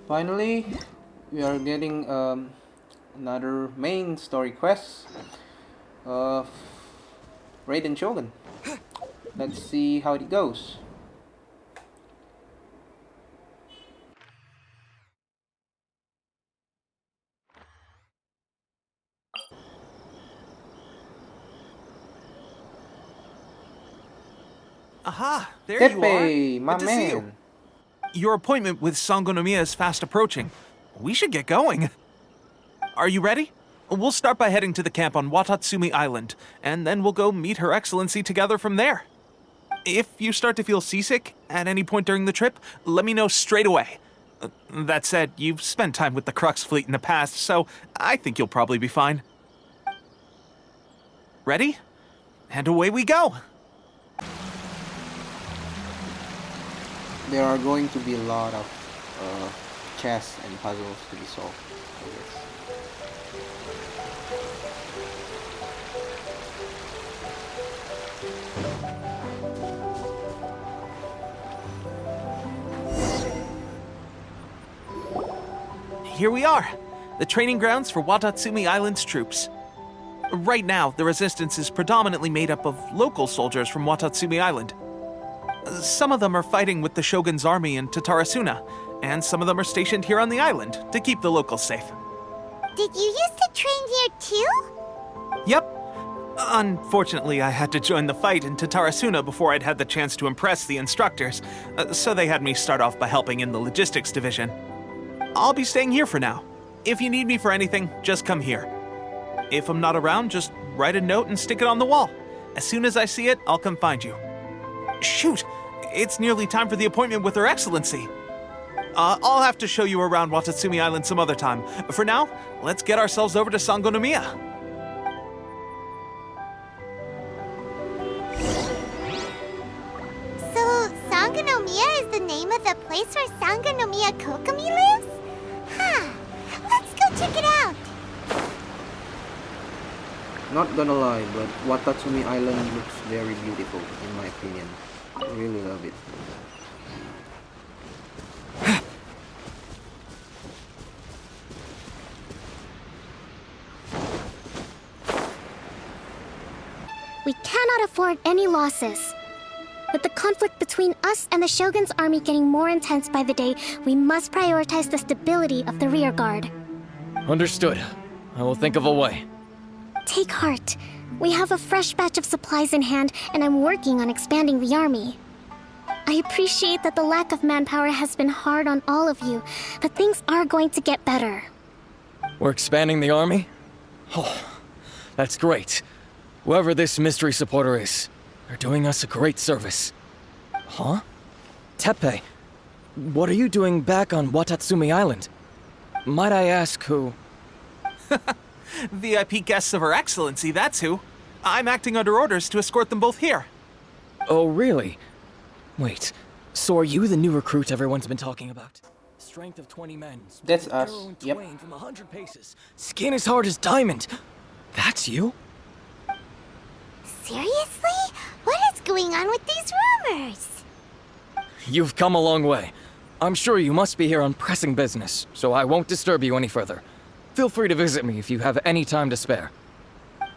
Finally, we are getting another main story quest of Raiden Shogun. Let's see how it goes. Aha, there you are. Teppei, my Good to see you. man. Your appointment with Sangonomiya is fast approaching. We should get going. Are you ready? We'll start by heading to the camp on Watatsumi Island, and then we'll go meet Her Excellency together from there. If you start to feel seasick at any point during the trip, let me know straight away. That said, you've spent time with the Crux fleet in the past, so I think you'll probably be fine. Ready? And away we go! There are going to be a lot of chess and puzzles to be solved, I guess. Here we are, the training grounds for Watatsumi Island's troops. Right now, the resistance is predominantly made up of local soldiers from Watatsumi Island. Some of them are fighting with the Shogun's army in Tatarasuna, and some of them are stationed here on the island to keep the locals safe. Did you used to train here too? Yep. Unfortunately, I had to join the fight in Tatarasuna before I'd had the chance to impress the instructors, so they had me start off by helping in the logistics division. I'll be staying here for now. If you need me for anything, just come here. If I'm not around, just write a note and stick it on the wall. As soon as I see it, I'll come find you. Shoot! It's nearly time for the appointment with Her Excellency. I'll have to show you around Watatsumi Island some other time. For now, let's get ourselves over to Sangonomiya. So, Sangonomiya is the name of the place where Sangonomiya Kokomi lives? Huh. Let's go check it out. Not gonna lie, but Watatsumi Island looks very beautiful, in my opinion. I really love it. We cannot afford any losses. With the conflict between us and the Shogun's army getting more intense by the day, we must prioritize the stability of the rear guard. Understood. I will think of a way. Take heart. We have a fresh batch of supplies in hand, and I'm working on expanding the army. I appreciate that the lack of manpower has been hard on all of you, but things are going to get better. We're expanding the army? Oh, that's great. Whoever this mystery supporter is, they're doing us a great service. Huh? Teppei, what are you doing back on Watatsumi Island? Might I ask who? VIP guests of Her Excellency, that's who. I'm acting under orders to escort them both here. Oh, really? Wait, so are you the new recruit everyone's been talking about? Strength of 20 men. That's us. arrow in Yep. twain from 100 paces. Skin as hard as diamond. That's you? Seriously? What is going on with these rumors? You've come a long way. I'm sure you must be here on pressing business, so I won't disturb you any further. Feel free to visit me if you have any time to spare.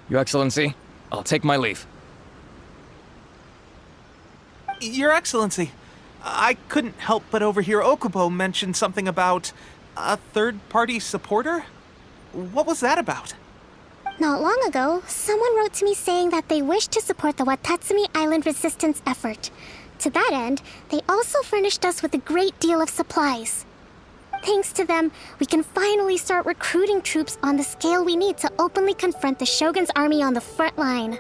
Your Excellency, I'll take my leave. Your Excellency, I couldn't help but overhear Okubo mention something about a third-party supporter? What was that about? Not long ago, someone wrote to me saying that they wish to support the Watatsumi Island resistance effort. To that end, they also furnished us with a great deal of supplies. Thanks to them, we can finally start recruiting troops on the scale we need to openly confront the Shogun's army on the front line.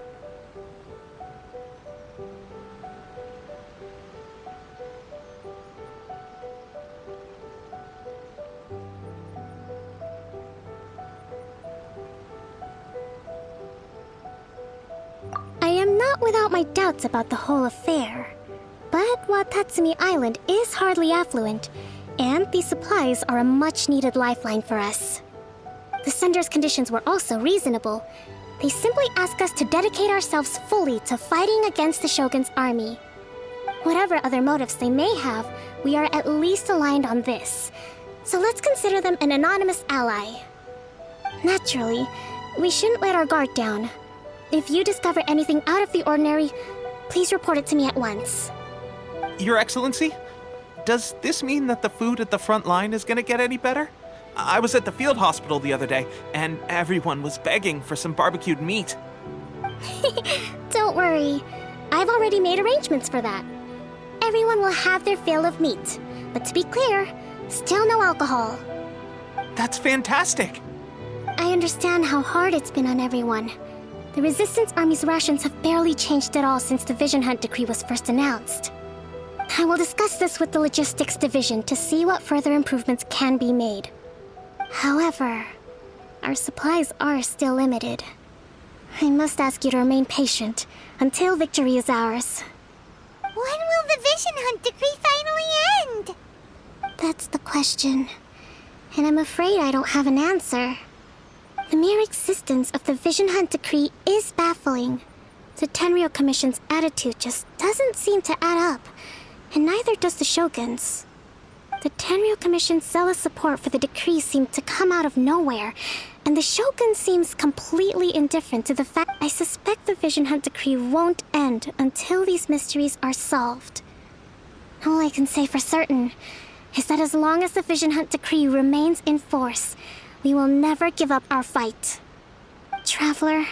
I am not without my doubts about the whole affair. But Watatsumi Island is hardly affluent, and these supplies are a much-needed lifeline for us. The sender's conditions were also reasonable. They simply ask us to dedicate ourselves fully to fighting against the Shogun's army. Whatever other motives they may have, we are at least aligned on this. So let's consider them an anonymous ally. Naturally, we shouldn't let our guard down. If you discover anything out of the ordinary, please report it to me at once. Your Excellency, does this mean that the food at the front line is gonna get any better? I was at the field hospital the other day, and everyone was begging for some barbecued meat. Don't worry. I've already made arrangements for that. Everyone will have their fill of meat. But to be clear, still no alcohol. That's fantastic! I understand how hard it's been on everyone. The Resistance Army's rations have barely changed at all since the Vision Hunt decree was first announced. I will discuss this with the Logistics Division to see what further improvements can be made. However, our supplies are still limited. I must ask you to remain patient until victory is ours. When will the Vision Hunt decree finally end? That's the question. And I'm afraid I don't have an answer. The mere existence of the Vision Hunt decree is baffling. The Tenryou Commission's attitude just doesn't seem to add up, and neither does the Shogun's. The Tenryou Commission's zealous support for the decree seemed to come out of nowhere, and the Shogun seems completely indifferent to the fact I suspect the Vision Hunt decree won't end until these mysteries are solved. All I can say for certain is that as long as the Vision Hunt decree remains in force, we will never give up our fight. Traveler,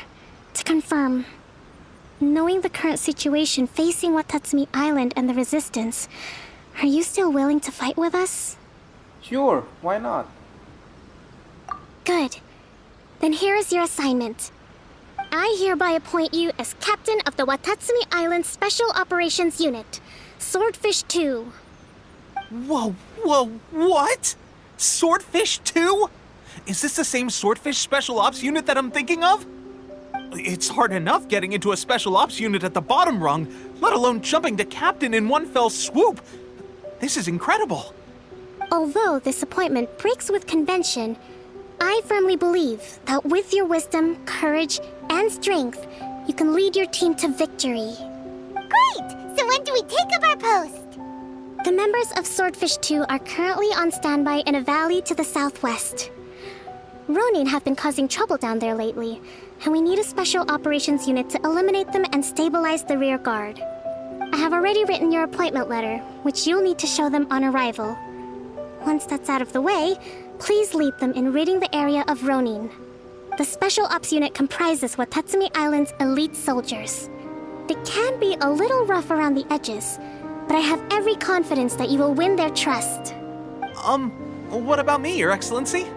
to confirm, knowing the current situation facing Watatsumi Island and the Resistance, are you still willing to fight with us? Sure, why not? Good. Then here is your assignment. I hereby appoint you as captain of the Watatsumi Island Special Operations Unit, Swordfish 2. Whoa, what? Swordfish 2? Is this the same Swordfish Special Ops unit that I'm thinking of? It's hard enough getting into a Special Ops unit at the bottom rung, let alone jumping to captain in one fell swoop. This is incredible. Although this appointment breaks with convention, I firmly believe that with your wisdom, courage, and strength, you can lead your team to victory. Great! So when do we take up our post? The members of Swordfish 2 are currently on standby in a valley to the southwest. Ronin have been causing trouble down there lately, and we need a special operations unit to eliminate them and stabilize the rear guard. I have already written your appointment letter, which you'll need to show them on arrival. Once that's out of the way, please lead them in ridding the area of Ronin. The Special Ops unit comprises Watatsumi Island's elite soldiers. They can be a little rough around the edges, but I have every confidence that you will win their trust. What about me, Your Excellency?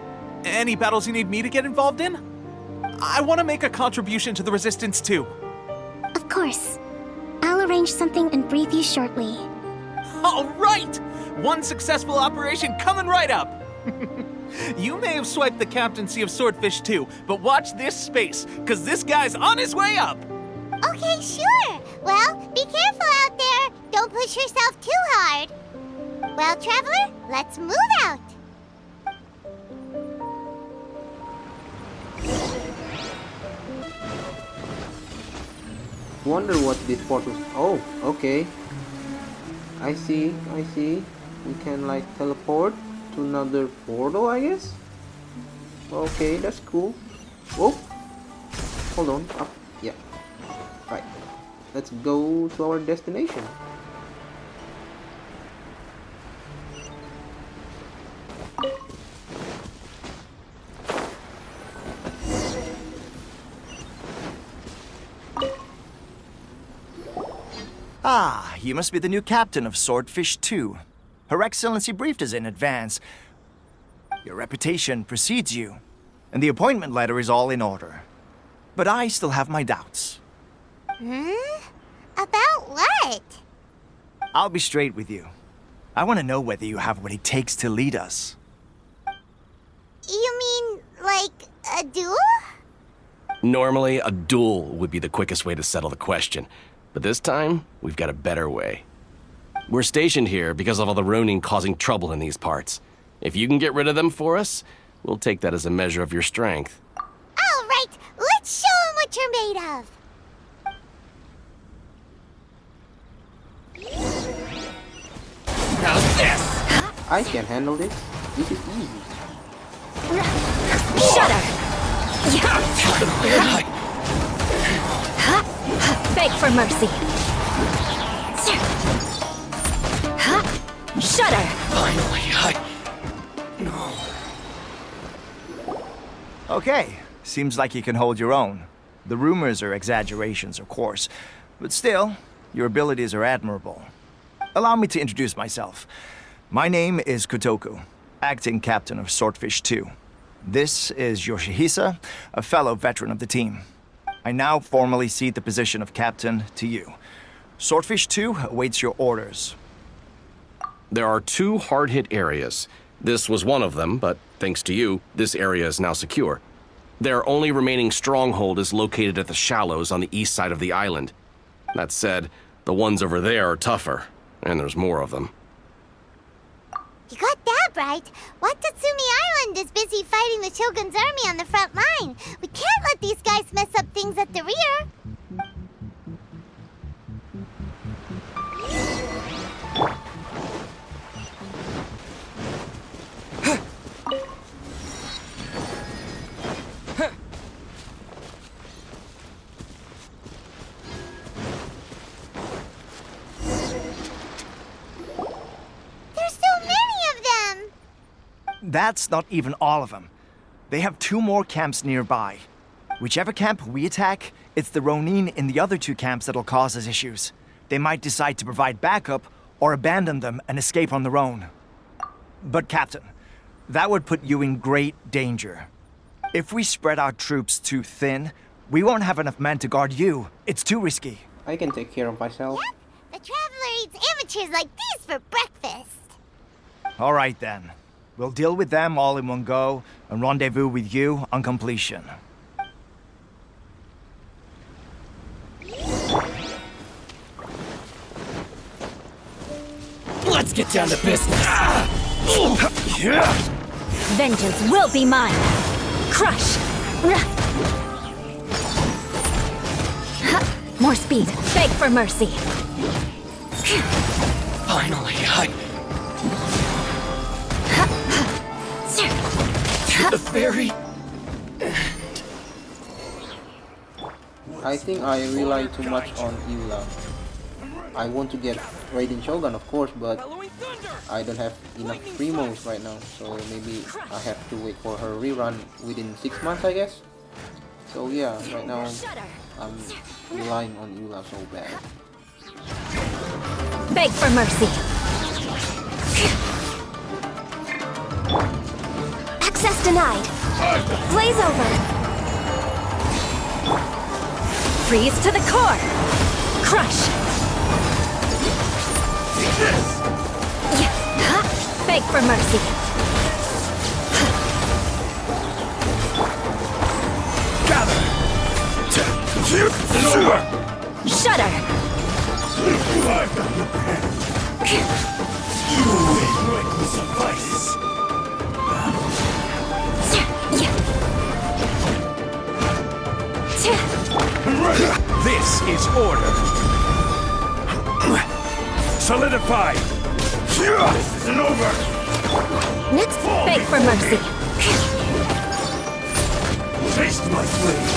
Any battles you need me to get involved in? I want to make a contribution to the Resistance too. Of course. I'll arrange something and brief you shortly. All right! One successful operation coming right up! You may have swiped the captaincy of Swordfish 2, but watch this space, because this guy's on his way up! Okay, sure. Well, be careful out there. Don't push yourself too hard. Well, Traveler, let's move out. Wonder what this portal. Oh, okay. I see. We can like teleport to another portal, I guess. Okay, that's cool. Whoa. Hold on. Up. Yeah. Right. Let's go to our destination. Ah, you must be the new captain of Swordfish 2. Her Excellency briefed us in advance. Your reputation precedes you, and the appointment letter is all in order. But I still have my doubts. About what? I'll be straight with you. I want to know whether you have what it takes to lead us. You mean, like, a duel? Normally, a duel would be the quickest way to settle the question. But this time, we've got a better way. We're stationed here because of all the Ronin causing trouble in these parts. If you can get rid of them for us, we'll take that as a measure of your strength. All right, let's show 'em what you're made of. How's this? I can handle this. This is easy. Shudder! Beg for mercy. Shudder! Finally, No. Okay, seems like you can hold your own. The rumors are exaggerations, of course, but still, your abilities are admirable. Allow me to introduce myself. My name is Kotoku, acting captain of Swordfish 2. This is Yoshihisa, a fellow veteran of the team. I now formally cede the position of captain to you. Swordfish 2 awaits your orders. There are 2 hard-hit areas. This was one of them, but thanks to you, this area is now secure. Their only remaining stronghold is located at the shallows on the east side of the island. That said, the ones over there are tougher, and there's more of them. You got that right. Watatsumi Island is busy fighting the Shogun's army on the front line. We can't let these guys mess up things at the rear. That's not even all of them. They have 2 more camps nearby. Whichever camp we attack, it's the Ronin in the other 2 camps that'll cause us issues. They might decide to provide backup or abandon them and escape on their own. But Captain, that would put you in great danger. If we spread our troops too thin, we won't have enough men to guard you. It's too risky. I can take care of myself. Yep, the Traveler eats amateurs like these for breakfast. All right then. We'll deal with them all in one go and rendezvous with you on completion. Let's get down to business. Vengeance will be mine. Crush! More speed. Beg for mercy. Finally, to the very end. I think I rely too much on Eula. I want to get Raiden Shogun, of course, but I don't have enough primos right now, so maybe I have to wait for her rerun within 6 months, I guess. So yeah, right now I'm relying on Eula so bad. Beg for mercy. Access denied. Blaze over. Freeze to the core. Crush. Beg for mercy. Gather. Shudder. You will suffice. This is order. Solidify. This isn't over. Next, beg for mercy. Taste my flame.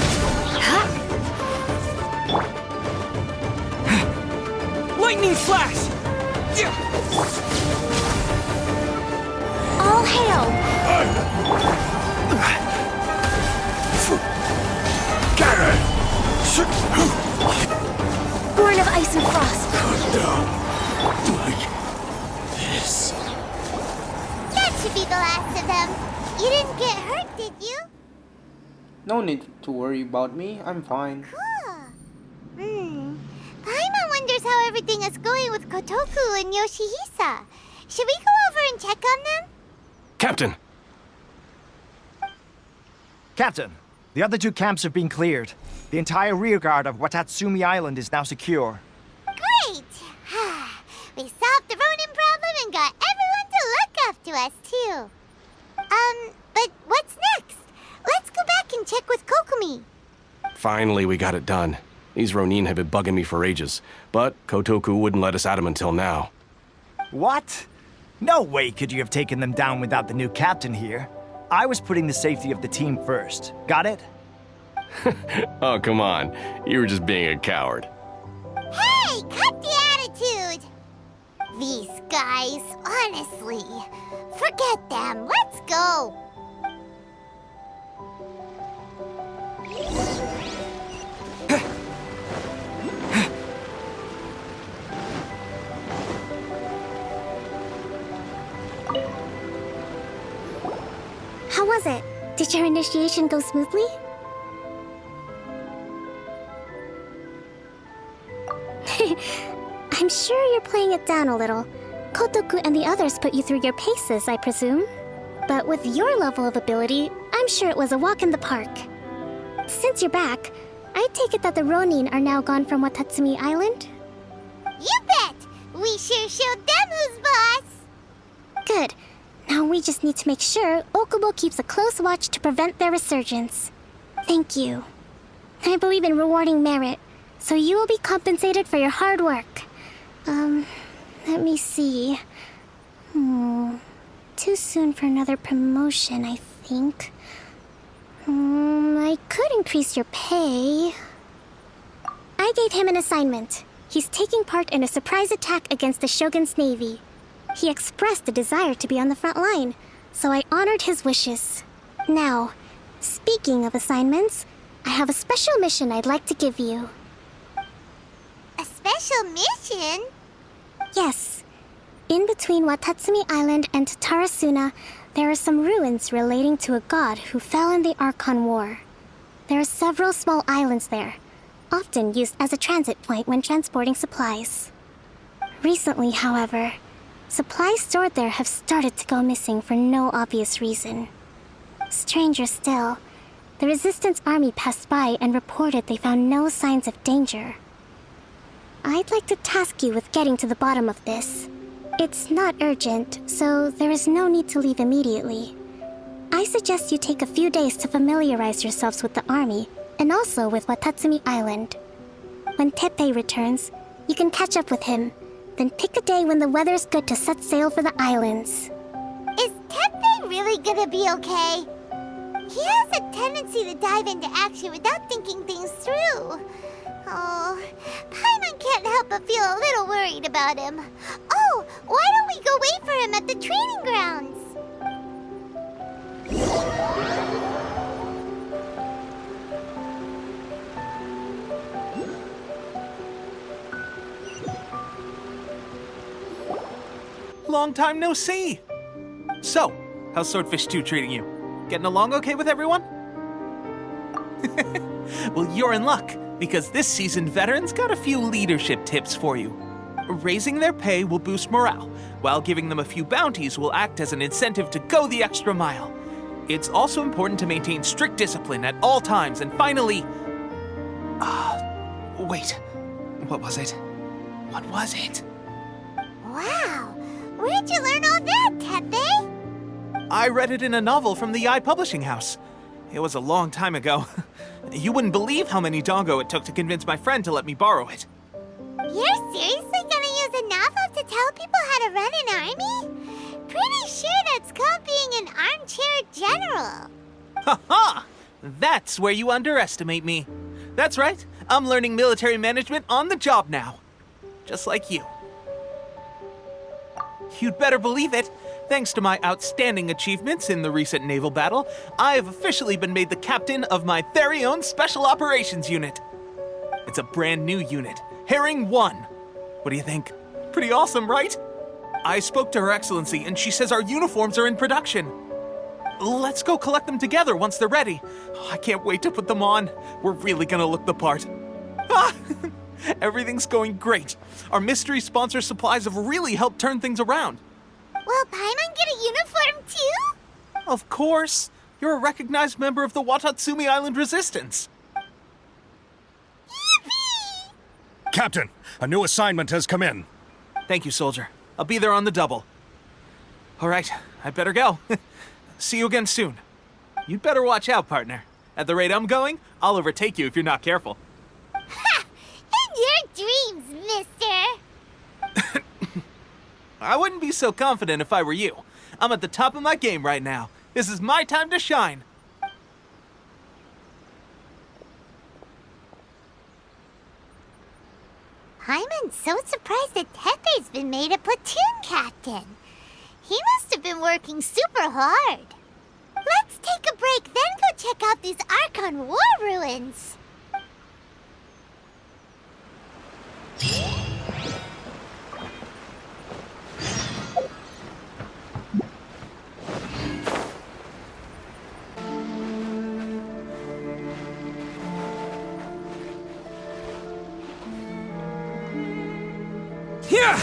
Lightning flash! All hail! Garrett! Born of ice and frost. Cut down like this. That should be the last of them. You didn't get hurt, did you? No need to worry about me, I'm fine. Cool. Paimon wonders how everything is going with Kotoku and Yoshihisa. Should we go over and check on them? Captain! Captain, the other 2 camps have been cleared. The entire rearguard of Watatsumi Island is now secure. Great! We solved the Ronin problem and got everyone to look after us, too. But what's next? Let's go back and check with Kokomi. Finally, we got it done. These Ronin have been bugging me for ages, but Kotoku wouldn't let us at him until now. What? No way could you have taken them down without the new captain here. I was putting the safety of the team first. Got it? Oh, come on. You were just being a coward. Hey, cut the attitude! These guys, honestly. Forget them. Let's go. How was it? Did your initiation go smoothly? I'm sure you're playing it down a little. Kotoku and the others put you through your paces, I presume. But with your level of ability, I'm sure it was a walk in the park. Since you're back, I take it that the Ronin are now gone from Watatsumi Island? You bet! We sure showed them who's boss! Good. Now we just need to make sure Okubo keeps a close watch to prevent their resurgence. Thank you. I believe in rewarding merit, so you will be compensated for your hard work. Let me see. Too soon for another promotion, I think. I could increase your pay. I gave him an assignment. He's taking part in a surprise attack against the Shogun's navy. He expressed a desire to be on the front line, so I honored his wishes. Now, speaking of assignments, I have a special mission I'd like to give you. A special mission? Yes. In between Watatsumi Island and Tarasuna, there are some ruins relating to a god who fell in the Archon War. There are several small islands there, often used as a transit point when transporting supplies. Recently, however, supplies stored there have started to go missing for no obvious reason. Stranger still, the Resistance army passed by and reported they found no signs of danger. I'd like to task you with getting to the bottom of this. It's not urgent, so there is no need to leave immediately. I suggest you take a few days to familiarize yourselves with the army, and also with Watatsumi Island. When Teppei returns, you can catch up with him, then pick a day when the weather's good to set sail for the islands. Is Teppei really gonna be okay? He has a tendency to dive into action without thinking things through. Oh, Paimon can't help but feel a little worried about him. Oh, why don't we go wait for him at the training grounds? Long time no see! So, how's Swordfish 2 treating you? Getting along okay with everyone? Well, you're in luck, because this seasoned veteran's got a few leadership tips for you. Raising their pay will boost morale, while giving them a few bounties will act as an incentive to go the extra mile. It's also important to maintain strict discipline at all times, and finally... wait. What was it? What was it? Wow, where'd you learn all that, Teppei? I read it in a novel from the Yae Publishing House. It was a long time ago. You wouldn't believe how many dongo it took to convince my friend to let me borrow it. You're seriously gonna use a novel to tell people how to run an army? Pretty sure that's called being an armchair general. Ha ha! That's where you underestimate me. That's right, I'm learning military management on the job now. Just like you. You'd better believe it. Thanks to my outstanding achievements in the recent naval battle, I have officially been made the captain of my very own Special Operations Unit. It's a brand new unit, Herring 1. What do you think? Pretty awesome, right? I spoke to Her Excellency, and she says our uniforms are in production. Let's go collect them together once they're ready. I can't wait to put them on. We're really gonna look the part. Ah! Everything's going great. Our mystery sponsor supplies have really helped turn things around. Will Paimon get a uniform too? Of course. You're a recognized member of the Watatsumi Island Resistance. Yippee! Captain, a new assignment has come in. Thank you, soldier. I'll be there on the double. All right, I better go. See you again soon. You'd better watch out, partner. At the rate I'm going, I'll overtake you if you're not careful. Ha! In your dreams, mister! I wouldn't be so confident if I were you. I'm at the top of my game right now. This is my time to shine. I'm so surprised that Teppei's been made a platoon captain. He must have been working super hard. Let's take a break, then go check out these Archon war ruins. Yeah!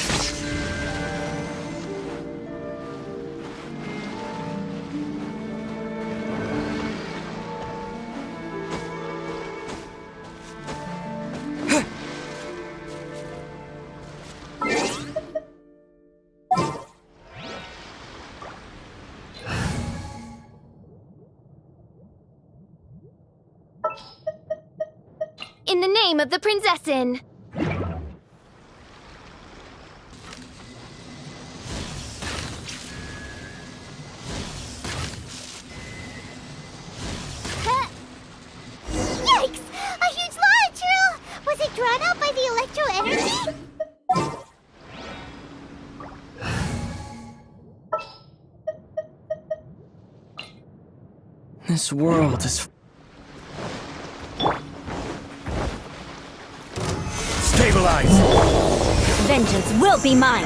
In the name of the Prinzessin! Yikes! A huge launcher! Was it drawn out by the electro energy? This world is... Stabilize! Vengeance will be mine!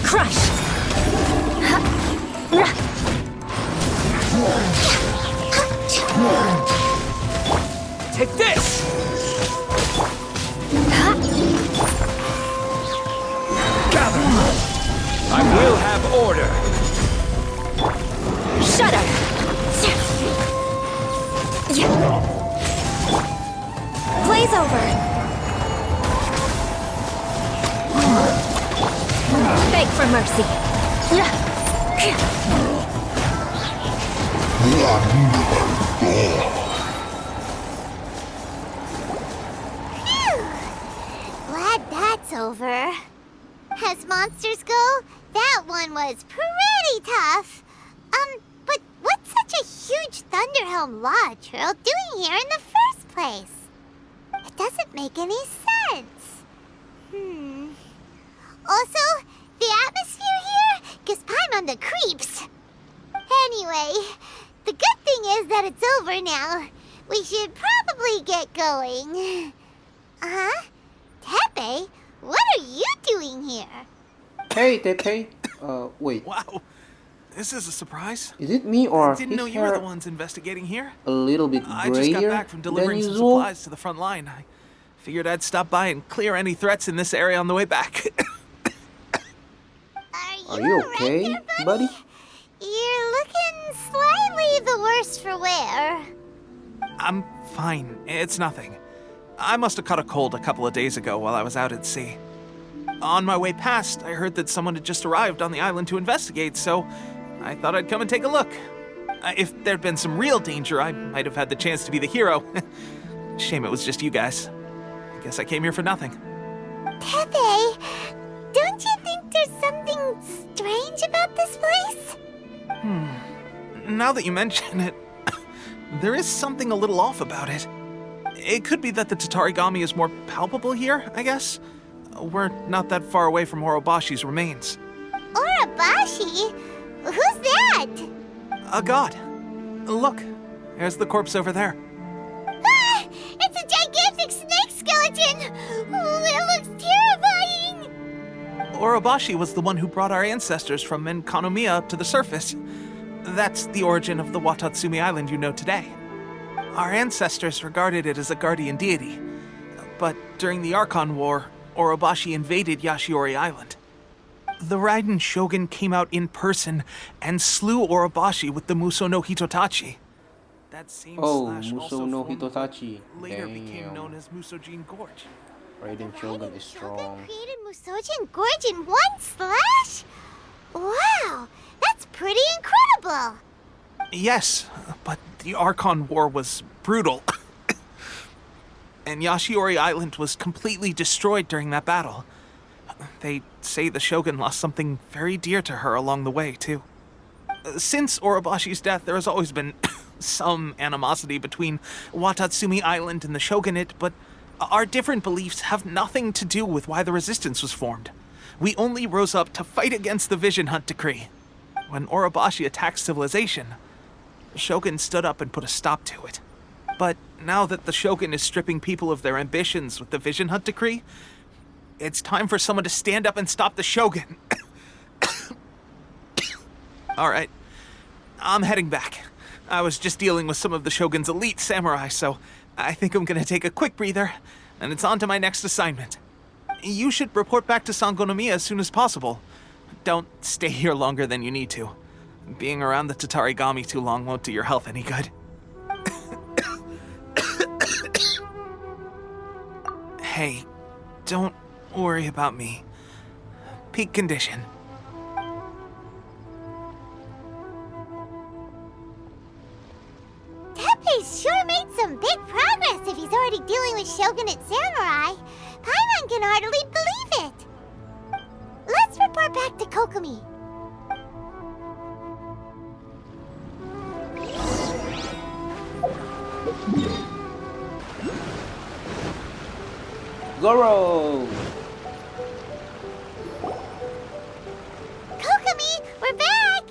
Crush! Take this! Gather! I will have order! Shudder! Blaze over! Beg for mercy! Glad that's over. As monsters go, that one was pretty tough. But what's such a huge Thunderhelm Lodge Earl doing here in the first place? It doesn't make any sense. Also, the atmosphere here gives I'm on the creeps. Anyway, the good thing is that it's over now. We should probably get going. Teppei, what are you doing here? Hey, Teppei. Wait. Wow. This is a surprise. Is it me or I didn't his know you were hair the ones investigating here. a little bit I just got grayer back from than delivering some usual? supplies to the front line. I figured I'd stop by and clear any threats in this area on the way back. Are you alright okay, there, buddy? You're looking slightly the worse for wear. I'm fine. It's nothing. I must have caught a cold a couple of days ago while I was out at sea. On my way past, I heard that someone had just arrived on the island to investigate, so I thought I'd come and take a look. If there'd been some real danger, I might have had the chance to be the hero. Shame it was just you guys. I guess I came here for nothing. Teppei, don't you think there's something strange about this place? Now that you mention it, there is something a little off about it. It could be that the Tatarigami is more palpable here, I guess. We're not that far away from Orobashi's remains. Orobashi? Who's that? A god. Look, there's the corpse over there. Ah! It's a gigantic snake skeleton! Oh, it looks terrifying! Orobashi was the one who brought our ancestors from Enkanomiya to the surface. That's the origin of the Watatsumi Island you know today. Our ancestors regarded it as a guardian deity. But during the Archon War, Orobashi invaded Yashiori Island. The Raiden Shogun came out in person and slew Orobashi with the Muso no Hitotachi. That same slash Muso also no formed Hitotachi. what later became Damn. known as Musojin Gorge. Raiden Shogun is strong. Created Musojin Gorge in one slash? Wow, that's pretty incredible! Yes, but the Archon War was brutal. and Yashiori Island was completely destroyed during that battle. They say the Shogun lost something very dear to her along the way, too. Since Orobashi's death, there has always been some animosity between Watatsumi Island and the Shogunate, but our different beliefs have nothing to do with why the resistance was formed. We only rose up to fight against the Vision Hunt Decree. When Orobashi attacked civilization, the Shogun stood up and put a stop to it. But now that the Shogun is stripping people of their ambitions with the Vision Hunt Decree, it's time for someone to stand up and stop the Shogun. All right, I'm heading back. I was just dealing with some of the Shogun's elite samurai, so I think I'm gonna take a quick breather, and it's on to my next assignment. You should report back to Sangonomiya as soon as possible. Don't stay here longer than you need to. Being around the Tatarigami too long won't do your health any good. Hey, don't worry about me. Peak condition. Teppei's sure made some big progress if he's already dealing with Shogunate samurai. Paimon can hardly believe it. Let's report back to Kokomi. Gorou! Kokomi, we're back!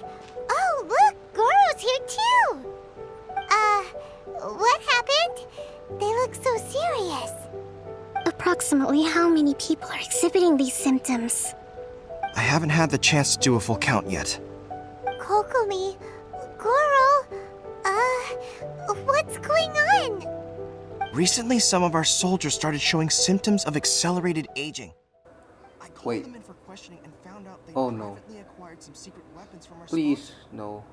Oh, look, Gorou's here too! What happened? They look so serious. Approximately how many people are exhibiting these symptoms? I haven't had the chance to do a full count yet. Kokomi, Gorou, what's going on? Recently, some of our soldiers started showing symptoms of accelerated aging. I called Wait. them in for questioning and found out they Oh, no. privately acquired some secret weapons from our Please, sponsor. no.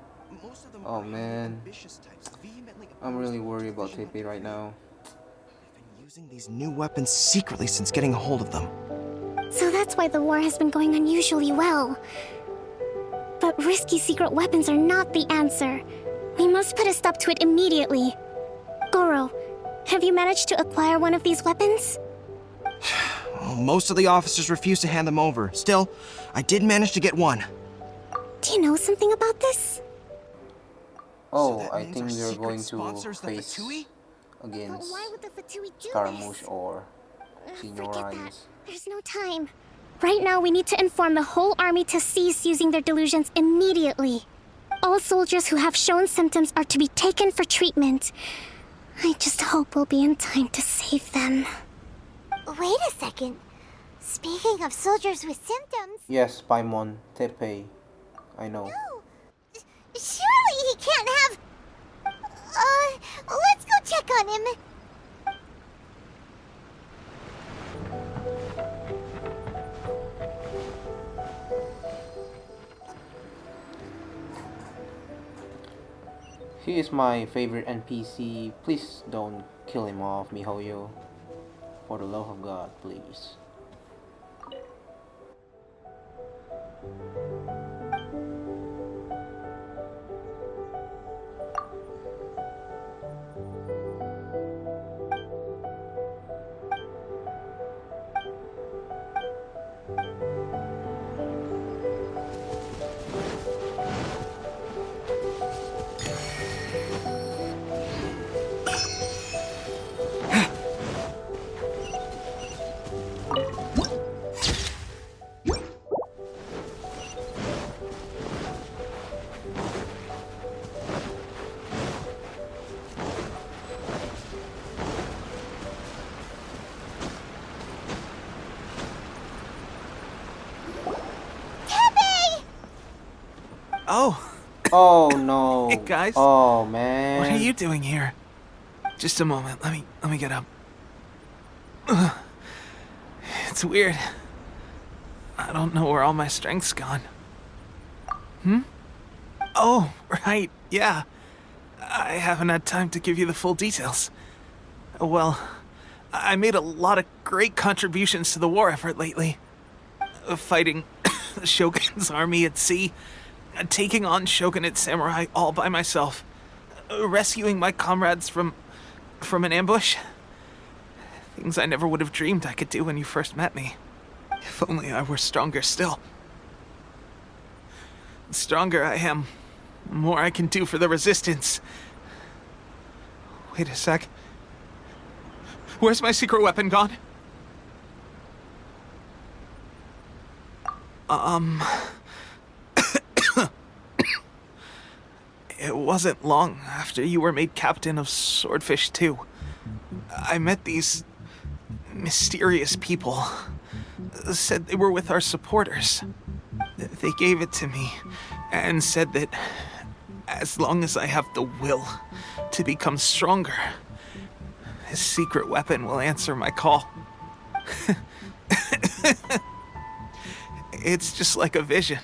Most of them Oh, are highly man. ambitious types, vehemently I'm really opposed to worried about division Teppei right now. They've been using these new weapons secretly since getting a hold of them. So that's why the war has been going unusually well. But risky secret weapons are not the answer. We must put a stop to it immediately. Gorou, have you managed to acquire one of these weapons? Well, most of the officers refuse to hand them over. Still, I did manage to get one. Do you know something about this? Oh, that I means think our they're secret going to sponsors, the face Fatui? But against why would the Fatui do Scaramouche this? or Forget Signora, I that. guess. There's no time. Right now, we need to inform the whole army to cease using their delusions immediately. All soldiers who have shown symptoms are to be taken for treatment. I just hope we'll be in time to save them. Wait a second. Speaking of soldiers with symptoms... Yes, Paimon, Teppei. I know. No! Surely he can't have... let's go check on him. He is my favorite NPC. Please don't kill him off, MiHoYo. For the love of God, please. Oh, Oh no. Hey, guys. Oh man. what are you doing here? Just a moment. Let me get up. Ugh. It's weird. I don't know where all my strength's gone. Oh, right. Yeah. I haven't had time to give you the full details. Well, I made a lot of great contributions to the war effort lately. Fighting the Shogun's army at sea, taking on Shogunate samurai all by myself, rescuing my comrades from an ambush. Things I never would have dreamed I could do when you first met me. If only I were stronger still. The stronger I am, the more I can do for the Resistance. Wait a sec. Where's my secret weapon gone? It wasn't long after you were made captain of Swordfish 2. I met these mysterious people. Said they were with our supporters. They gave it to me and said that as long as I have the will to become stronger, this secret weapon will answer my call. It's just like a vision,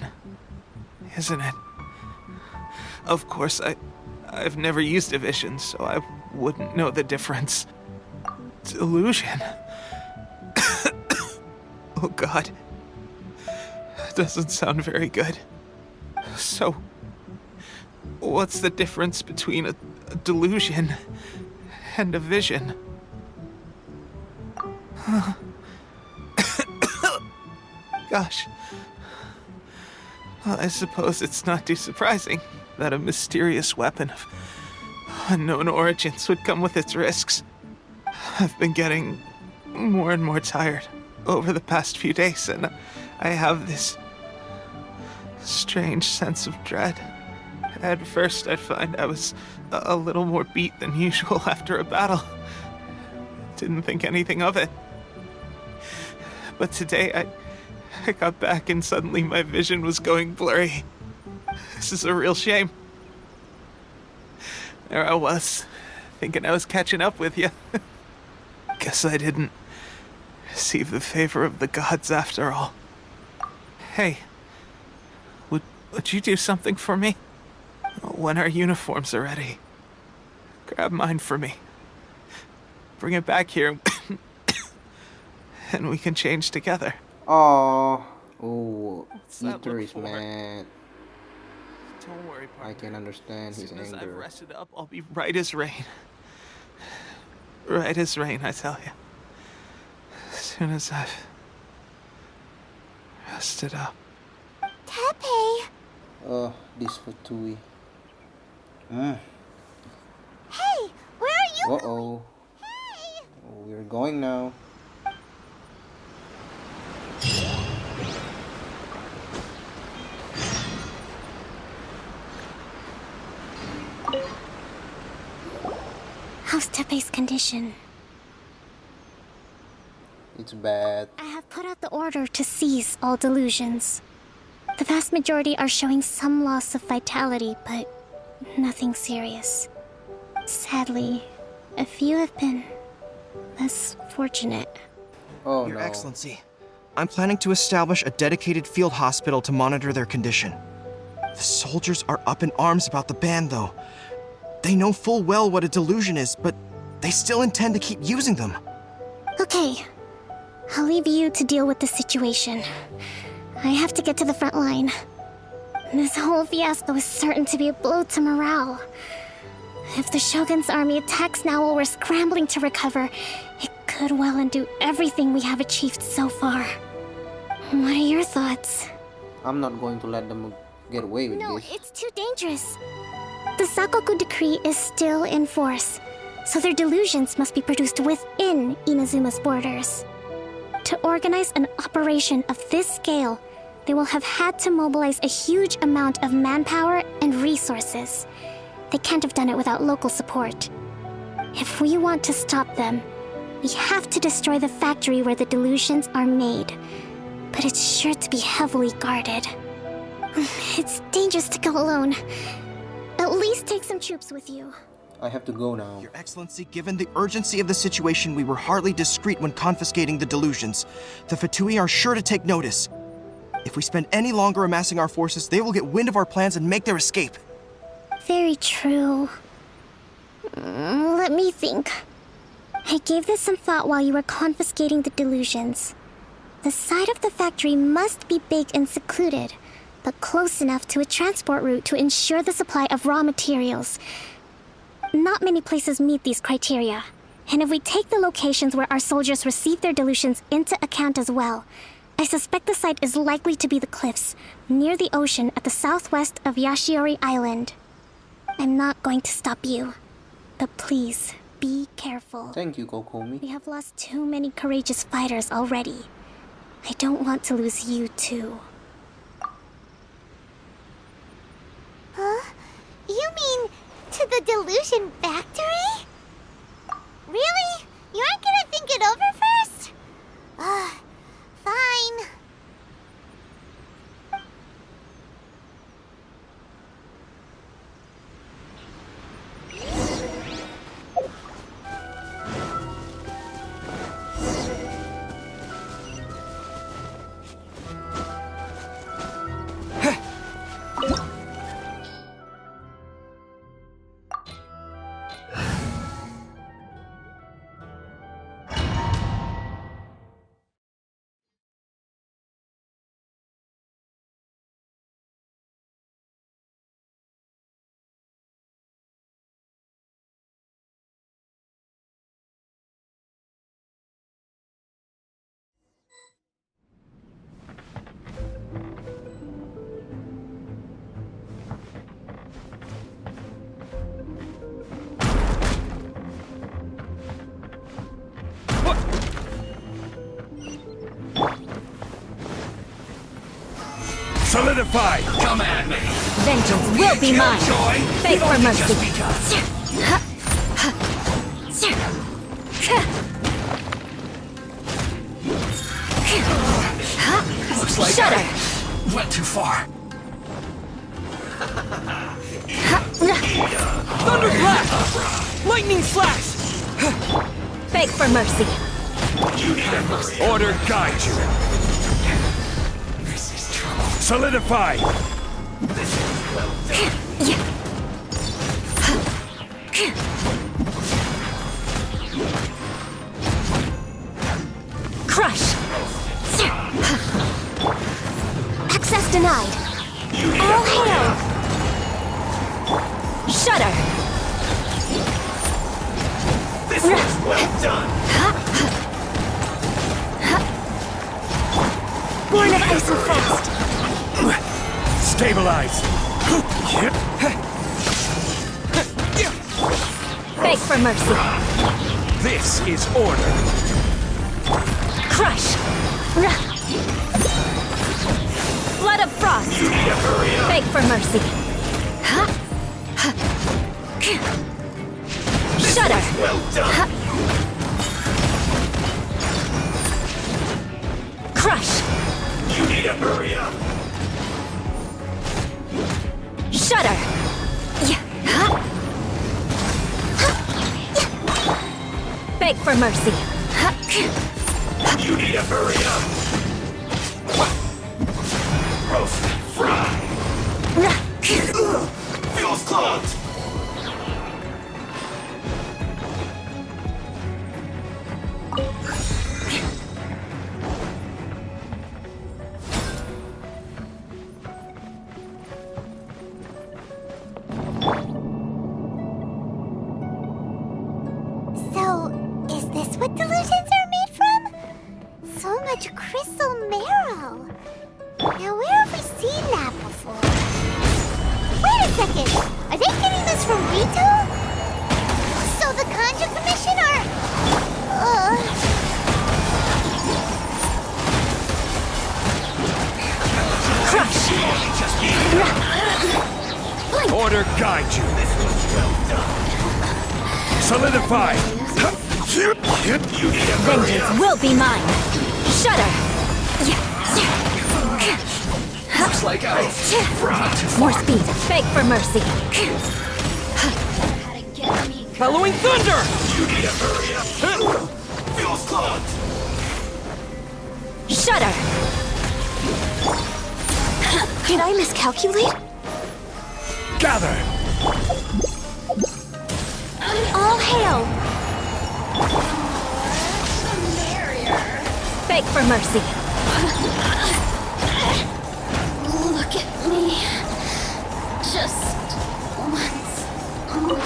isn't it? Of course, I've never used a vision, so I wouldn't know the difference. Delusion. Oh God. Doesn't sound very good. So, what's the difference between a delusion and a vision? Gosh. Well, I suppose it's not too surprising that a mysterious weapon of unknown origins would come with its risks. I've been getting more and more tired over the past few days, and I have this strange sense of dread. At first, I'd find I was a little more beat than usual after a battle. Didn't think anything of it. But today, I got back and suddenly my vision was going blurry. This is a real shame. There I was, thinking I was catching up with you. Guess I didn't receive the favor of the gods after all. Hey, would you do something for me? When our uniforms are ready, grab mine for me. Bring it back here, and we can change together. Oh, oh, What's that Ether look is for? mad. Don't worry, partner. I can understand As his soon as I've anger. rested up, I'll be right as rain. Right as rain, I tell you. As soon as I've rested up. Teppei! Oh, this Fatui. Hey, where are you? Uh-oh. Hey! Oh, we're going now. How's Teppei's condition? It's bad. I have put out the order to seize all delusions. The vast majority are showing some loss of vitality, but nothing serious. Sadly, a few have been less fortunate. Oh Your no. Excellency, I'm planning to establish a dedicated field hospital to monitor their condition. The soldiers are up in arms about the ban, though. They know full well what a delusion is, but they still intend to keep using them. Okay, I'll leave you to deal with the situation. I have to get to the front line. This whole fiasco is certain to be a blow to morale. If the Shogun's army attacks now while we're scrambling to recover, it could well undo everything we have achieved so far. What are your thoughts? I'm not going to let them get away with No, this. it's too dangerous. The Sakoku decree is still in force, so their delusions must be produced within Inazuma's borders. To organize an operation of this scale, they will have had to mobilize a huge amount of manpower and resources. They can't have done it without local support. If we want to stop them, we have to destroy the factory where the delusions are made. But it's sure to be heavily guarded. It's dangerous to go alone. At least take some troops with you. I have to go now. Your Excellency, given the urgency of the situation, we were hardly discreet when confiscating the delusions. The Fatui are sure to take notice. If we spend any longer amassing our forces, they will get wind of our plans and make their escape. Very true. Let me think. I gave this some thought while you were confiscating the delusions. The side of the factory must be big and secluded, but close enough to a transport route to ensure the supply of raw materials. Not many places meet these criteria. And if we take the locations where our soldiers receive their dilutions into account as well, I suspect the site is likely to be the cliffs near the ocean at the southwest of Yashiori Island. I'm not going to stop you, but please be careful. Thank you, Kokomi. We have lost too many courageous fighters already. I don't want to lose you too. Huh? You mean to the delusion factory? Really? You aren't gonna think it over first? Fine. Solidify! Come at me! Vengeance will be mine! Beg for mercy! Looks like Shudder! I went too far. Thunderblast! Lightning slash! Beg for mercy! Order guide you. This is trouble. Solidify! Crush! Access denied. All hail! Shudder! This was well done! Born of ice and frost. Stabilize! Beg for mercy! This is order! Crush! Flood of frost! Beg for mercy! Shudder! Well done! Crush! You need to hurry up! Shudder! Beg for mercy! You need to hurry up! Roast, fry! Feels clogged! So, is this what delusions are made from? So much crystal marrow. Now, where have we seen that before? Wait a second! Are they getting this from Rito? So the Conjure Commission are... Crush! Order guide you! This was well done! Solidify! You need to hurry Vengeance up! will be mine! Shudder! Looks like I brought too More far. speed! Beg for mercy! Bellowing thunder! You need to hurry up! Feels clogged! Shudder! Did I miscalculate? Gather! All hail! Beg for mercy! Look at me. Just once more.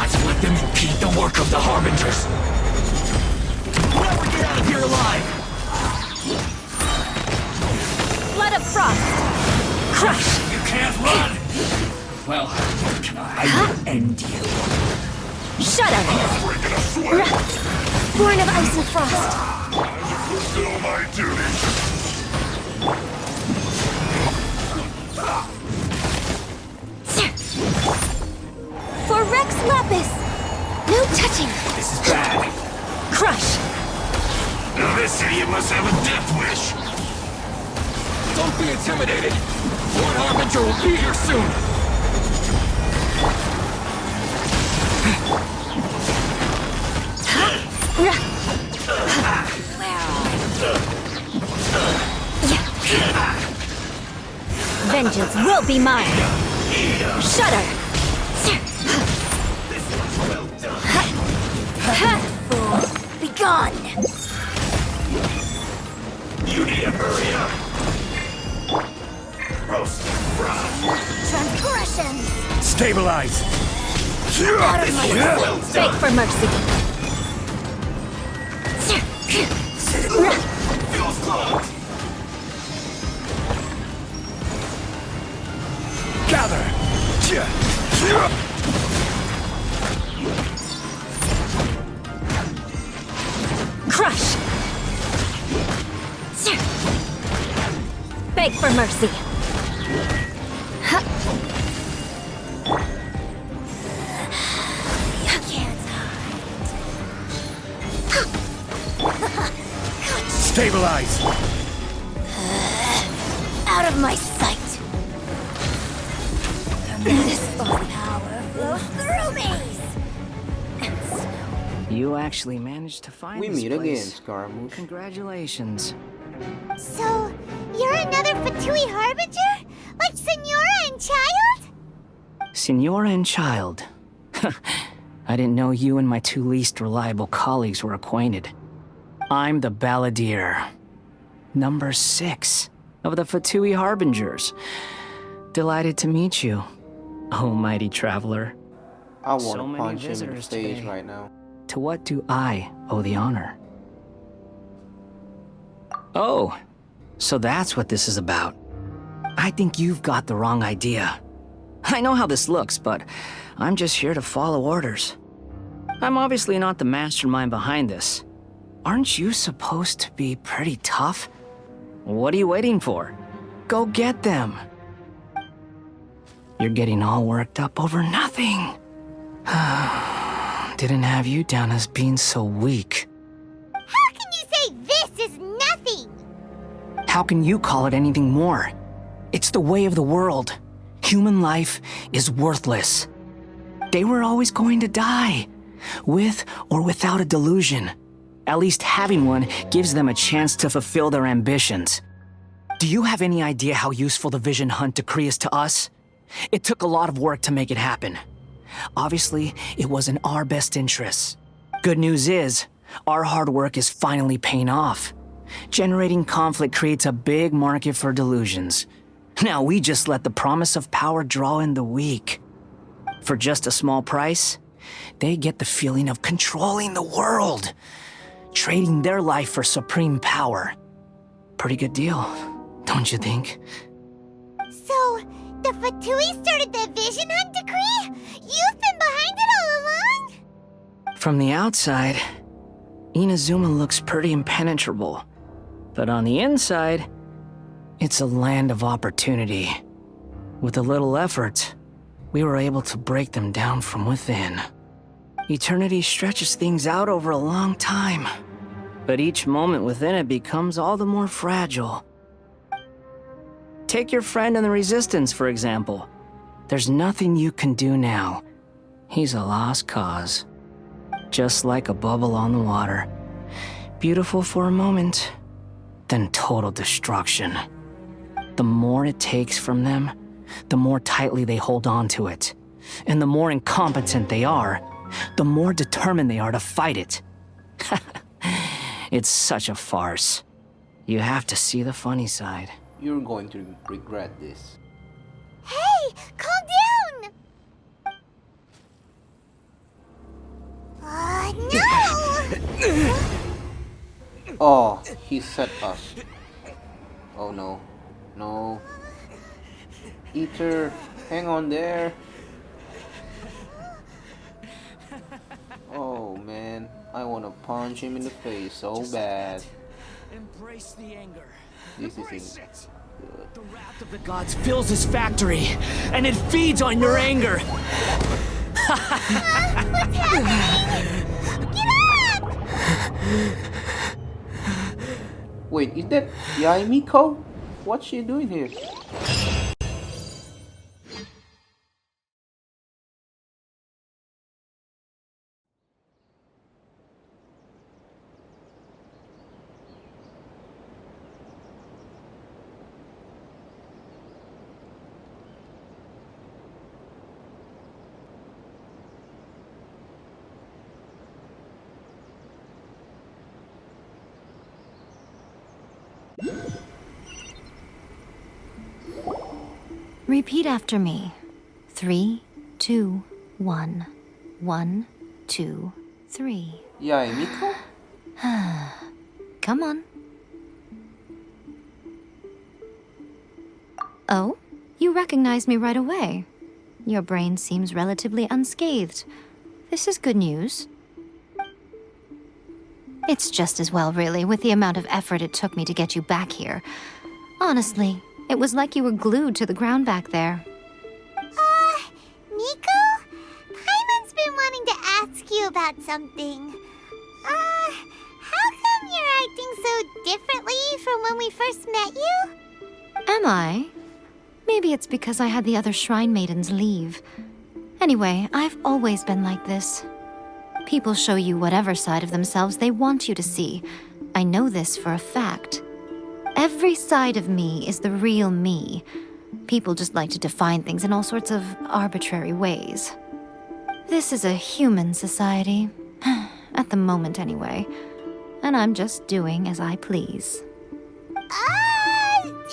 not let them impede the work of the Harbingers. We'll never get out of here alive. Flood of frost. Crush. You can't run. Well, what can I will end you. Shudder. Breaking a sweat. Born of ice and frost. I will fulfill my duty. For Rex Lapis. No touching. This is bad. Crush. Now this idiot must have a death wish. Don't be intimidated. Lord Harbinger will be here soon. Vengeance will be mine. Shudder. Fool, be gone. You need to hurry up. Roast and fry. Transgressions. Stabilize. Out of my Well way. Beg done. for mercy. Feels clogged. Gather. Crush. Beg for mercy. You can't hide. Stabilize. Out of my sight. This power flows through me. You actually managed to find We this meet again, place. Scaramouche. Congratulations. So, you're another Fatui Harbinger? Like Signora and Child? Signora and Child. I didn't know you and my two least reliable colleagues were acquainted. I'm the Balladeer. Number 6 of the Fatui Harbingers. Delighted to meet you, oh mighty traveler. I want So to many punch him in the visitors face today. right now. To what do I owe the honor? Oh, so that's what this is about. I think you've got the wrong idea. I know how this looks, but I'm just here to follow orders. I'm obviously not the mastermind behind this. Aren't you supposed to be pretty tough? What are you waiting for? Go get them. You're getting all worked up over nothing. Didn't have you down as being so weak. How can you say this is nothing? How can you call it anything more? It's the way of the world. Human life is worthless. They were always going to die, with or without a delusion. At least having one gives them a chance to fulfill their ambitions. Do you have any idea how useful the Vision Hunt decree is to us? It took a lot of work to make it happen. Obviously, it was in our best interests. Good news is, our hard work is finally paying off. Generating conflict creates a big market for delusions. Now we just let the promise of power draw in the weak. For just a small price, they get the feeling of controlling the world, trading their life for supreme power. Pretty good deal, don't you think? So, the Fatui started the Vision Hunt decree? You've been behind it all along? From the outside, Inazuma looks pretty impenetrable. But on the inside, it's a land of opportunity. With a little effort, we were able to break them down from within. Eternity stretches things out over a long time, but each moment within it becomes all the more fragile. Take your friend in the Resistance, for example. There's nothing you can do now. He's a lost cause. Just like a bubble on the water. Beautiful for a moment, then total destruction. The more it takes from them, the more tightly they hold on to it. And the more incompetent they are, the more determined they are to fight it. It's such a farce. You have to see the funny side. You're going to regret this. Hey, calm down! No! Oh, he set us. Oh no. No. Eater, hang on there. Oh man, I wanna punch him in the face so bad. Embrace the anger. This is it. The wrath of the gods fills his factory, and it feeds on your anger. What's happening? Get up! Wait, is that Yae Miko? What's she doing here? Repeat after me. 3, 2, 1. 1, 2, 3. Yae Miko? Come on. Oh, you recognize me right away. Your brain seems relatively unscathed. This is good news. It's just as well, really, with the amount of effort it took me to get you back here. Honestly, it was like you were glued to the ground back there. Miko? Paimon's been wanting to ask you about something. How come you're acting so differently from when we first met you? Am I? Maybe it's because I had the other shrine maidens leave. Anyway, I've always been like this. People show you whatever side of themselves they want you to see. I know this for a fact. Every side of me is the real me. People just like to define things in all sorts of arbitrary ways. This is a human society. At the moment, anyway. And I'm just doing as I please. Paimon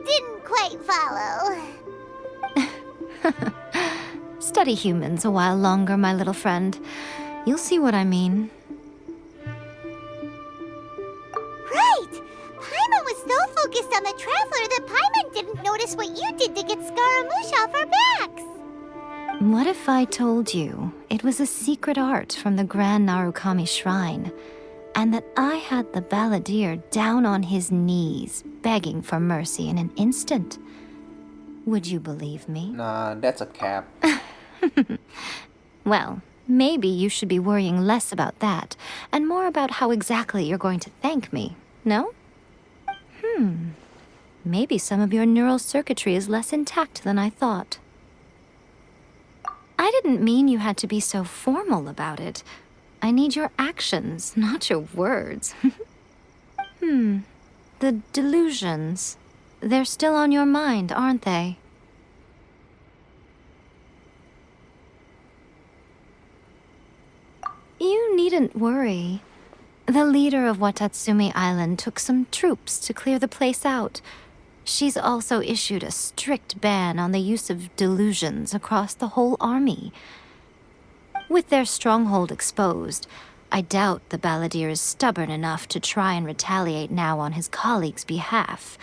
didn't quite follow. Study humans a while longer, my little friend. You'll see what I mean. Right! Paimon was so focused on the Traveler that Paimon didn't notice what you did to get Scaramouche off our backs. What if I told you it was a secret art from the Grand Narukami Shrine, and that I had the balladeer down on his knees, begging for mercy in an instant? Would you believe me? Nah, that's a cap. Well, maybe you should be worrying less about that, and more about how exactly you're going to thank me, no? Maybe some of your neural circuitry is less intact than I thought. I didn't mean you had to be so formal about it. I need your actions, not your words. The delusions. They're still on your mind, aren't they? You needn't worry. The leader of Watatsumi Island took some troops to clear the place out. She's also issued a strict ban on the use of delusions across the whole army. With their stronghold exposed, I doubt the balladeer is stubborn enough to try and retaliate now on his colleague's behalf.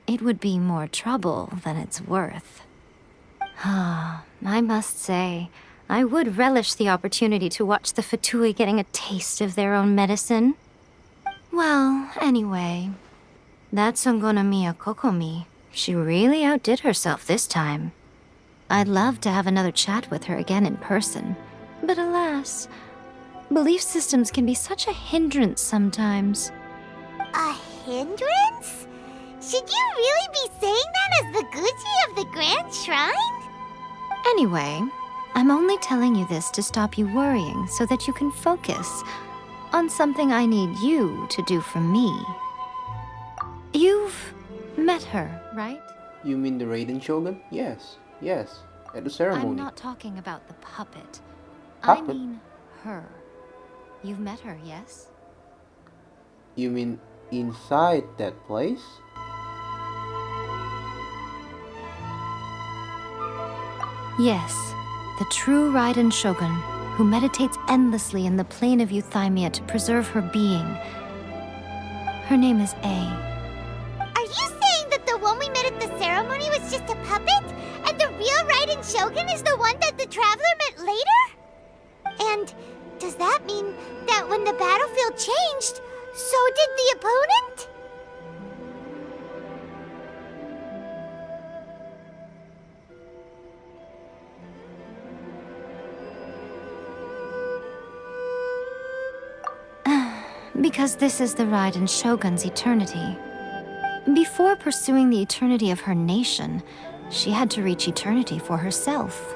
It would be more trouble than it's worth. I must say, I would relish the opportunity to watch the Fatui getting a taste of their own medicine. Well, anyway, that Songonomiya Kokomi, she really outdid herself this time. I'd love to have another chat with her again in person, but alas, belief systems can be such a hindrance sometimes. A hindrance? Should you really be saying that as the Gucci of the Grand Shrine? Anyway, I'm only telling you this to stop you worrying so that you can focus on something I need you to do for me. You've met her, right? You mean the Raiden Shogun? Yes, at the ceremony. I'm not talking about the puppet. Puppet? I mean her. You've met her, yes? You mean inside that place? Yes, the true Raiden Shogun, who meditates endlessly in the plane of Euthymia to preserve her being. Her name is A. Are you saying that the one we met at the ceremony was just a puppet? And the real Raiden Shogun is the one that the Traveler met later? And does that mean that when the battlefield changed, so did the opponent? Because this is the Raiden Shogun's eternity. Before pursuing the eternity of her nation, she had to reach eternity for herself.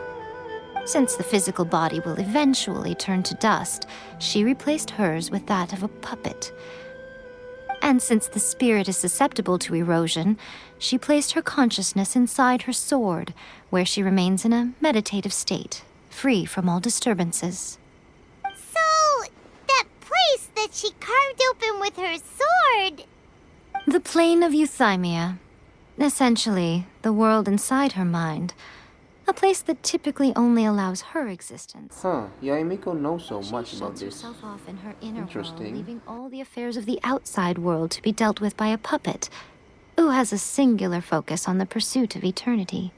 Since the physical body will eventually turn to dust, she replaced hers with that of a puppet. And since the spirit is susceptible to erosion, she placed her consciousness inside her sword, where she remains in a meditative state, free from all disturbances. So, that place that she carved open with her sword... The plane of Euthymia. Essentially, the world inside her mind. A place that typically only allows her existence. Huh, Yae Miko knows so She much about shuts this. herself off in her inner world, Interesting. leaving all the affairs of the outside world to be dealt with by a puppet, who has a singular focus on the pursuit of eternity.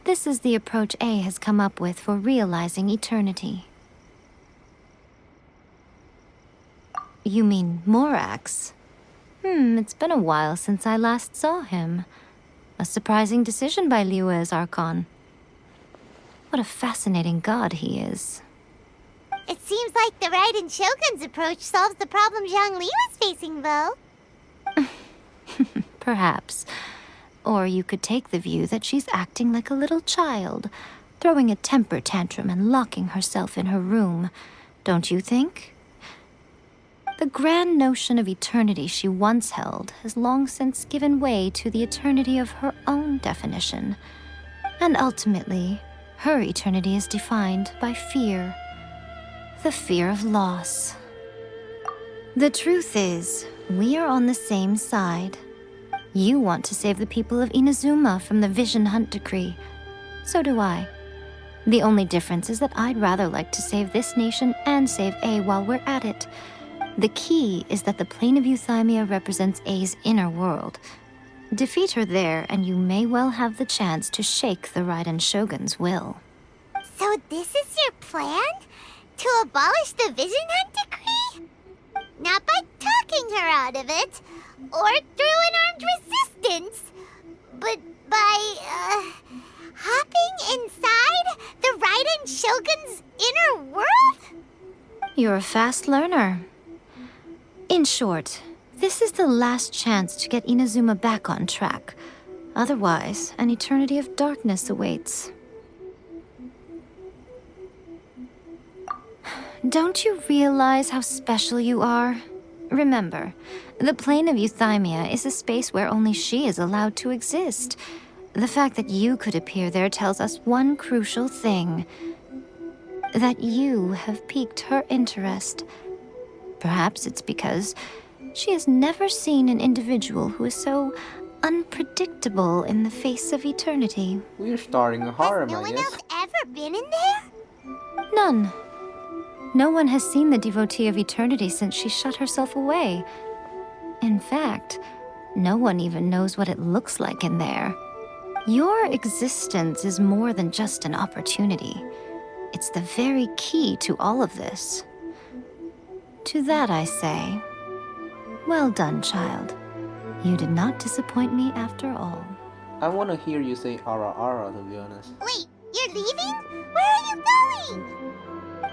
This is the approach A has come up with for realizing eternity. You mean Morax? It's been a while since I last saw him. A surprising decision by Liyue's Archon. What a fascinating god he is. It seems like the Raiden Shogun's approach solves the problem Zhang Li was facing, though. Perhaps. Or you could take the view that she's acting like a little child, throwing a temper tantrum and locking herself in her room. Don't you think? The grand notion of eternity she once held has long since given way to the eternity of her own definition. And ultimately, her eternity is defined by fear. The fear of loss. The truth is, we are on the same side. You want to save the people of Inazuma from the Vision Hunt decree. So do I. The only difference is that I'd rather like to save this nation and save A while we're at it. The key is that the plane of Euthymia represents A's inner world. Defeat her there, and you may well have the chance to shake the Raiden Shogun's will. So this is your plan? To abolish the Vision Hunt decree? Not by talking her out of it, or through an armed resistance, but by, hopping inside the Raiden Shogun's inner world? You're a fast learner. In short, this is the last chance to get Inazuma back on track. Otherwise, an eternity of darkness awaits. Don't you realize how special you are? Remember, the plane of Euthymia is a space where only she is allowed to exist. The fact that you could appear there tells us one crucial thing. That you have piqued her interest. Perhaps it's because she has never seen an individual who is so unpredictable in the face of eternity. We're starting a harem, No I one guess. else ever been in there? None. No one has seen the devotee of eternity since she shut herself away. In fact, no one even knows what it looks like in there. Your existence is more than just an opportunity. It's the very key to all of this. To that I say, well done, child. You did not disappoint me after all. I want to hear you say ara ara, to be honest. Wait, you're leaving? Where are you going?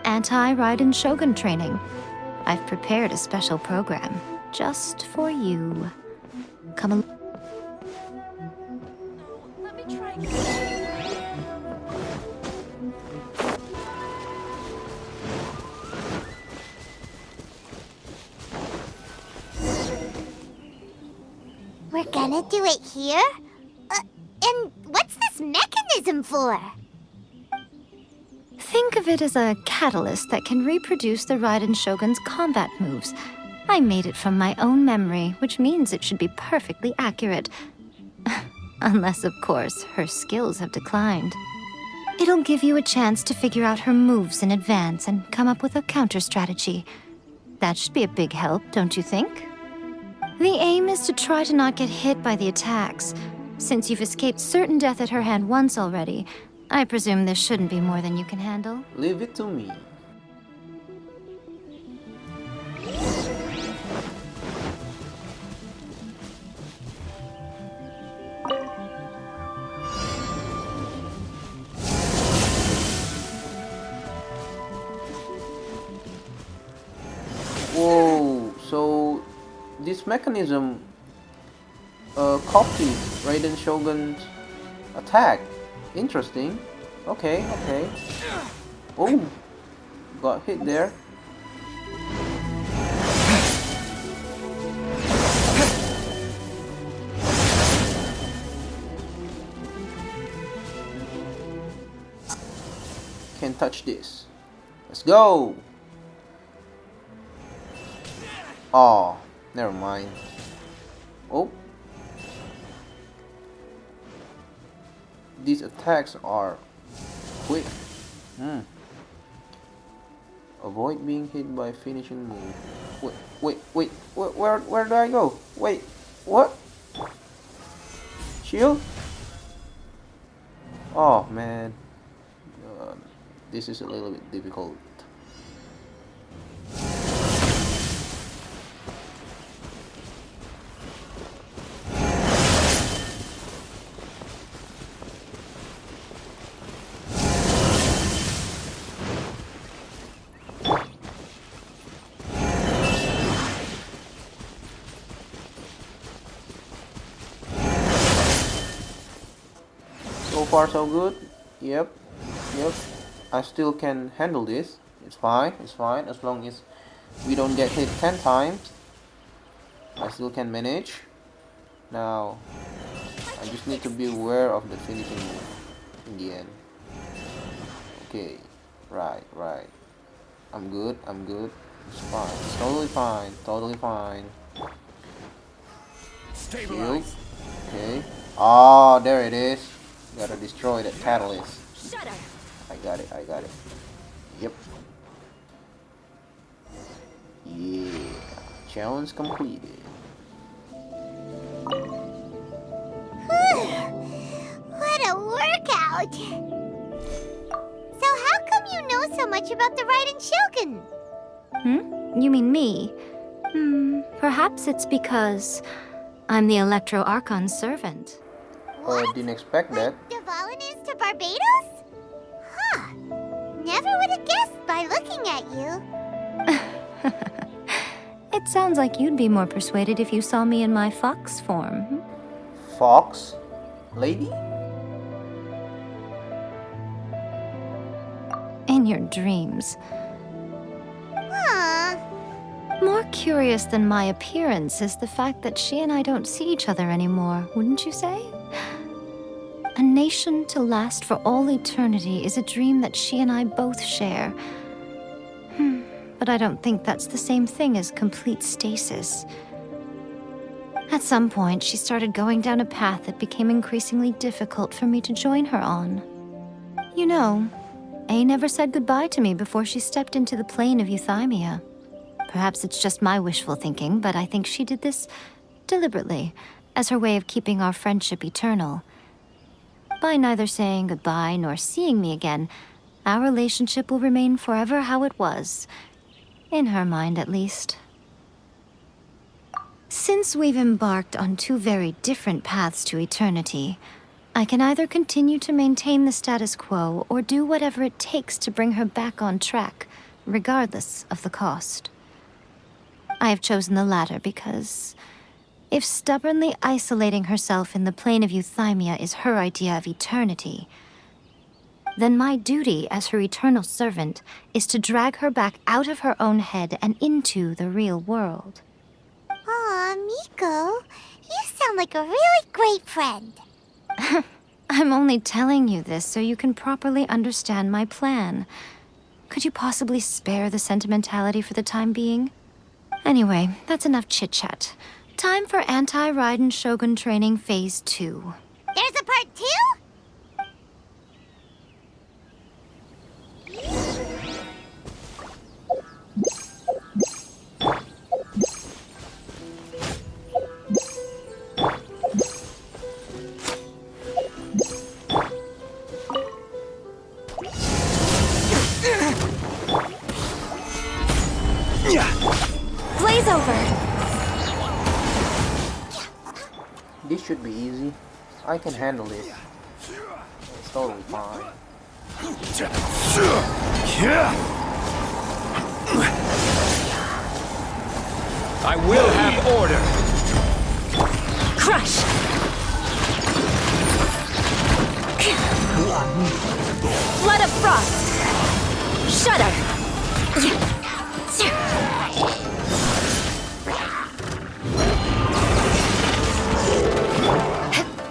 Anti-Raiden Shogun training. I've prepared a special program just for you. Come along. Let me try. We're gonna do it here? And what's this mechanism for? Think of it as a catalyst that can reproduce the Raiden Shogun's combat moves. I made it from my own memory, which means it should be perfectly accurate. Unless, of course, her skills have declined. It'll give you a chance to figure out her moves in advance and come up with a counter strategy. That should be a big help, don't you think? The aim is to try to not get hit by the attacks. Since you've escaped certain death at her hand once already, I presume this shouldn't be more than you can handle. Leave it to me. Whoa, so this mechanism copied Raiden Shogun's attack. Interesting. Okay, okay. Oh, got hit there. Can't touch this. Let's go. Oh, never mind. Oh. These attacks are quick. Avoid being hit by finishing move. Wait. Where do I go? Wait, what? Shield? Oh man. This is a little bit difficult. So far so good. Yep. I still can handle this. It's fine as long as we don't get hit 10 times. I still can manage. Now I just need to be aware of the finishing move in the end. Okay, right. I'm good. It's fine. It's totally fine. Shield. Okay. Oh, there it is. Gotta destroy that catalyst. I got it. Yep. Yeah. Challenge completed. What a workout! So how come you know so much about the Raiden Shogun? You mean me? Perhaps it's because I'm the Electro Archon's servant. Oh, I didn't expect that. Like Dvalin is to Barbados? Huh. Never would have guessed by looking at you. It sounds like you'd be more persuaded if you saw me in my fox form. Fox? Lady? In your dreams. More curious than my appearance is the fact that she and I don't see each other anymore, wouldn't you say? A nation to last for all eternity is a dream that she and I both share. But I don't think that's the same thing as complete stasis. At some point, she started going down a path that became increasingly difficult for me to join her on. You know, Ae never said goodbye to me before she stepped into the plane of Euthymia. Perhaps it's just my wishful thinking, but I think she did this deliberately, as her way of keeping our friendship eternal. By neither saying goodbye nor seeing me again, our relationship will remain forever how it was. In her mind, at least. Since we've embarked on two very different paths to eternity, I can either continue to maintain the status quo or do whatever it takes to bring her back on track, regardless of the cost. I have chosen the latter because if stubbornly isolating herself in the plane of Euthymia is her idea of eternity, then my duty as her eternal servant is to drag her back out of her own head and into the real world. Aw, Miko, you sound like a really great friend. I'm only telling you this so you can properly understand my plan. Could you possibly spare the sentimentality for the time being? Anyway, that's enough chit-chat. Time for Anti-Raiden Shogun Training Phase 2. There's a part 2? should be easy. I can handle it. It's totally fine. I will have order. Crush! Flood of frost! Shudder!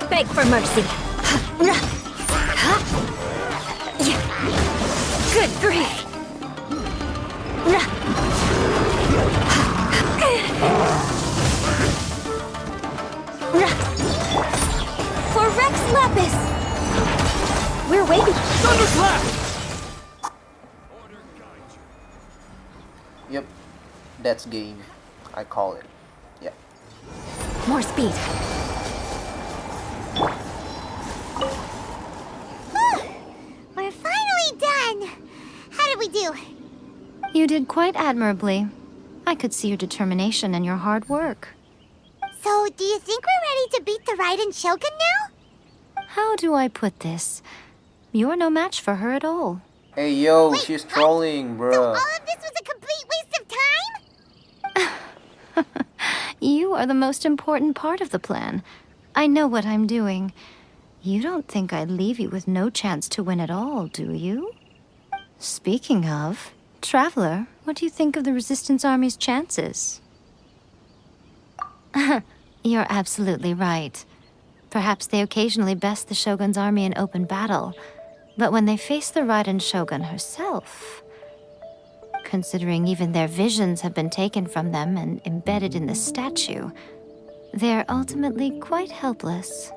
Beg for mercy! Good grief! For Rex Lapis! We're waiting. Thunderclap! Yep, that's game. I call it. Yep. More speed. We're finally done. How did we do? You did quite admirably. I could see your determination and your hard work. So, do you think we're ready to beat the Raiden Shogun now? How do I put this? You're no match for her at all. Hey yo, Wait, she's what? trolling, So bruh. all of this was a complete waste of time? You are the most important part of the plan. I know what I'm doing. You don't think I'd leave you with no chance to win at all, do you? Speaking of, Traveler, what do you think of the Resistance Army's chances? You're absolutely right. Perhaps they occasionally best the Shogun's army in open battle, but when they face the Raiden Shogun herself... Considering even their visions have been taken from them and embedded in the statue, they're ultimately quite helpless.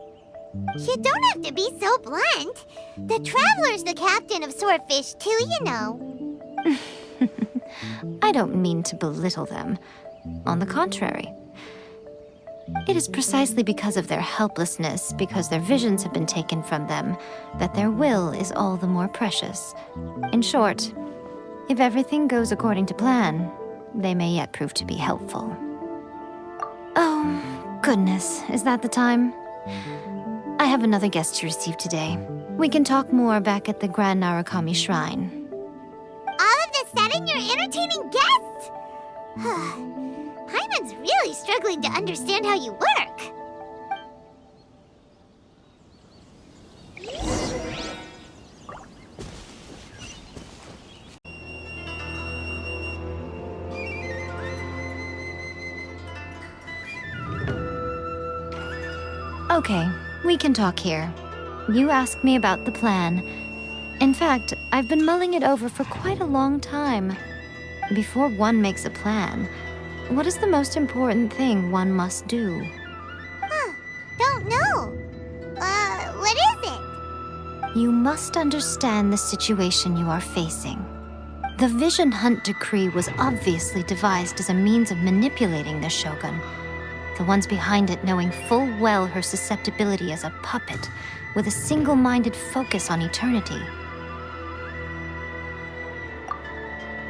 You don't have to be so blunt. The Traveler's the captain of Swordfish too, you know. I don't mean to belittle them. On the contrary. It is precisely because of their helplessness, because their visions have been taken from them, that their will is all the more precious. In short, if everything goes according to plan, they may yet prove to be helpful. Oh, goodness, is that the time? I have another guest to receive today. We can talk more back at the Grand Narukami Shrine. All of this said and you're entertaining guests? Paimon's really struggling to understand how you work. Okay, we can talk here. You asked me about the plan. In fact, I've been mulling it over for quite a long time. Before one makes a plan, what is the most important thing one must do? Don't know. What is it? You must understand the situation you are facing. The Vision Hunt Decree was obviously devised as a means of manipulating the Shogun. The ones behind it knowing full well her susceptibility as a puppet, with a single-minded focus on eternity.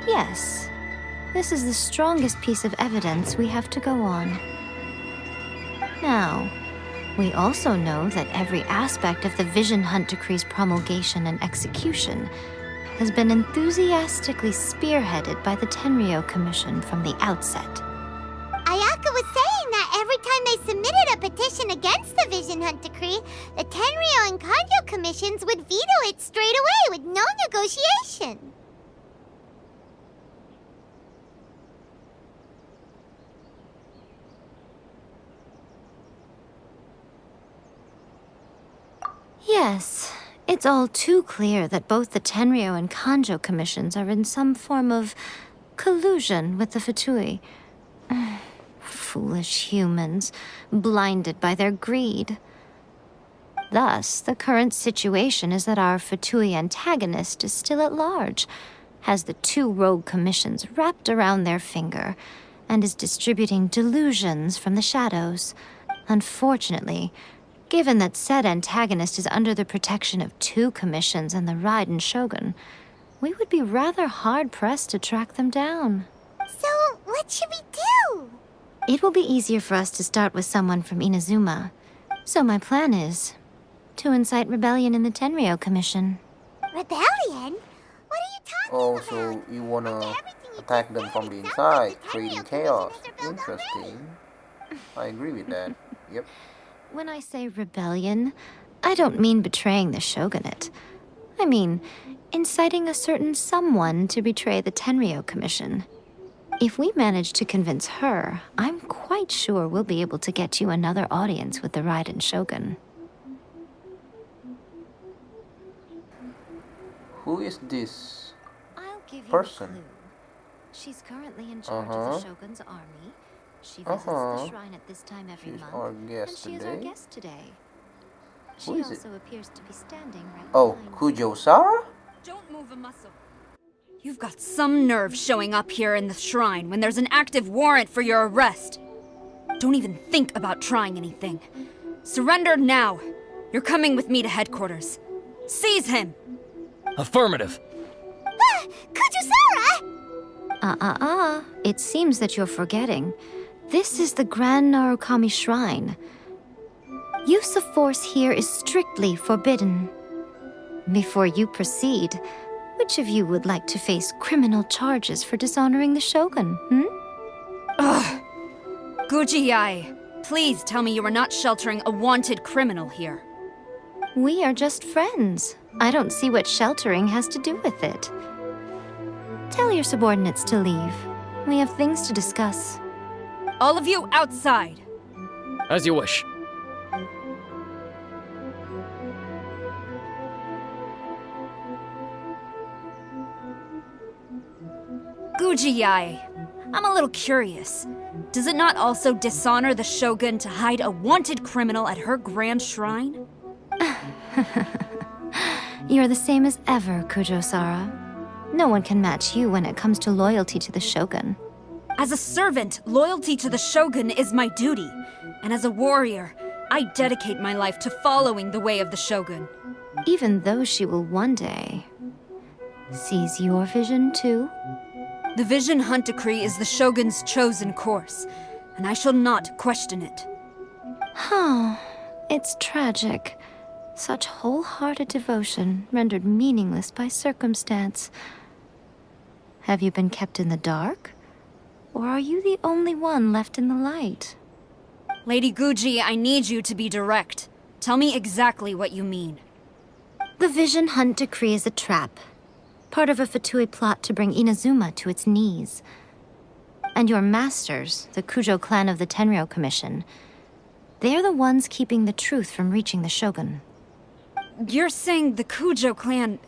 Yes, this is the strongest piece of evidence we have to go on. Now, we also know that every aspect of the Vision Hunt Decree's promulgation and execution has been enthusiastically spearheaded by the Tenryou Commission from the outset. Ayaka was saying that every time they submitted a petition against the Vision Hunt Decree, the Tenryou and Kujou commissions would veto it straight away with no negotiation. Yes, it's all too clear that both the Tenryou and Kanjo commissions are in some form of collusion with the Fatui. Foolish humans, blinded by their greed. Thus, the current situation is that our Fatui antagonist is still at large, has the two rogue commissions wrapped around their finger, and is distributing delusions from the shadows. Unfortunately, given that said antagonist is under the protection of two commissions and the Raiden Shogun, we would be rather hard-pressed to track them down. So, what should we do? It will be easier for us to start with someone from Inazuma. So my plan is to incite rebellion in the Tenryou Commission. Rebellion? What are you talking Oh, about? so you wanna Everything you attack just them said, from it the sounds like inside, the creating Tenryou chaos. Commissioners are built Interesting. I agree with that. Yep. When I say rebellion, I don't mean betraying the shogunate. I mean inciting a certain someone to betray the Tenryou Commission. If we manage to convince her, I'm quite sure we'll be able to get you another audience with the Raiden Shogun. Who is this? I'll give you Person. a clue. She's currently in charge of the Shogun's army. She visits the shrine at this time every She's month. our And guest she is our today. guest today. Who She is it? also appears to be standing right Oh, behind me. Kujou Sara? Don't move a muscle. You've got some nerve showing up here in the shrine when there's an active warrant for your arrest. Don't even think about trying anything. Surrender now. You're coming with me to headquarters. Seize him! Affirmative. Kujou Sara! It seems that you're forgetting. This is the Grand Narukami Shrine. Use of force here is strictly forbidden. Before you proceed, which of you would like to face criminal charges for dishonoring the Shogun, Ugh! Guji Yae, please tell me you are not sheltering a wanted criminal here. We are just friends. I don't see what sheltering has to do with it. Tell your subordinates to leave. We have things to discuss. All of you outside! As you wish. Guji Yae, I'm a little curious. Does it not also dishonor the Shogun to hide a wanted criminal at her grand shrine? You're the same as ever, Kujou Sara. No one can match you when it comes to loyalty to the Shogun. As a servant, loyalty to the Shogun is my duty. And as a warrior, I dedicate my life to following the way of the Shogun. Even though she will one day seize your vision too? The Vision Hunt Decree is the Shogun's chosen course, and I shall not question it. Oh, it's tragic. Such wholehearted devotion rendered meaningless by circumstance. Have you been kept in the dark? Or are you the only one left in the light? Lady Guji, I need you to be direct. Tell me exactly what you mean. The Vision Hunt Decree is a trap. Part of a Fatui plot to bring Inazuma to its knees. And your masters, the Kujou clan of the Tenryou Commission, they're the ones keeping the truth from reaching the Shogun. You're saying the Kujou clan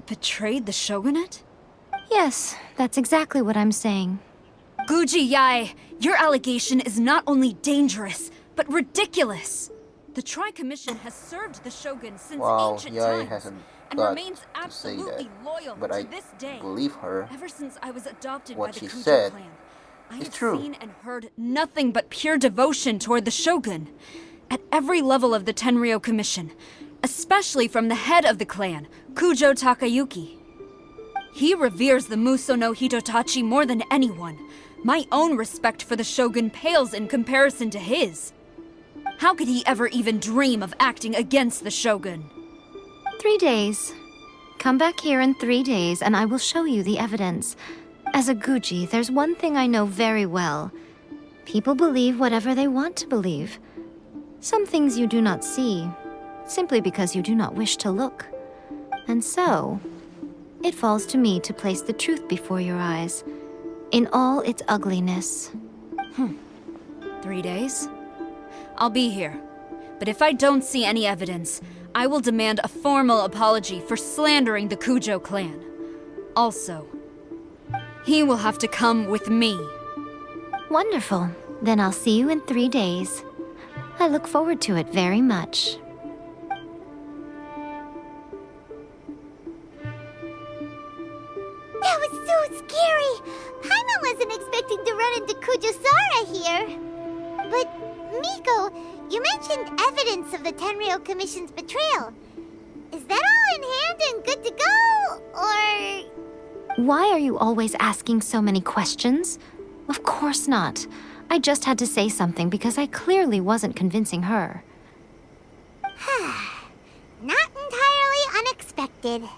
betrayed the shogunate? Yes, that's exactly what I'm saying. Guji Yae, your allegation is not only dangerous, but ridiculous. The Tri-Commission has served the shogun since Wow, ancient Yae times hasn't and got remains to say absolutely that, loyal but to I this day. believe her. Ever since I was adopted What by the she Kujou said clan, I is have true. seen and heard nothing but pure devotion toward the shogun. At every level of the Tenryou Commission, especially from the head of the clan, Kujou Takayuki. He reveres the Muso no Hitotachi more than anyone. My own respect for the shogun pales in comparison to his. How could he ever even dream of acting against the shogun? 3 days. Come back here in 3 days and I will show you the evidence. As a Guji, there's one thing I know very well. People believe whatever they want to believe. Some things you do not see, simply because you do not wish to look. And so, it falls to me to place the truth before your eyes, in all its ugliness. 3 days? I'll be here. But if I don't see any evidence, I will demand a formal apology for slandering the Kujou clan. Also, he will have to come with me. Wonderful. Then I'll see you in 3 days. I look forward to it very much. That was so scary! Paimon wasn't expecting to run into Kujou Sara here. But, Miko, you mentioned evidence of the Tenryou Commission's betrayal. Is that all in hand and good to go, or...? Why are you always asking so many questions? Of course not. I just had to say something because I clearly wasn't convincing her. Not entirely unexpected.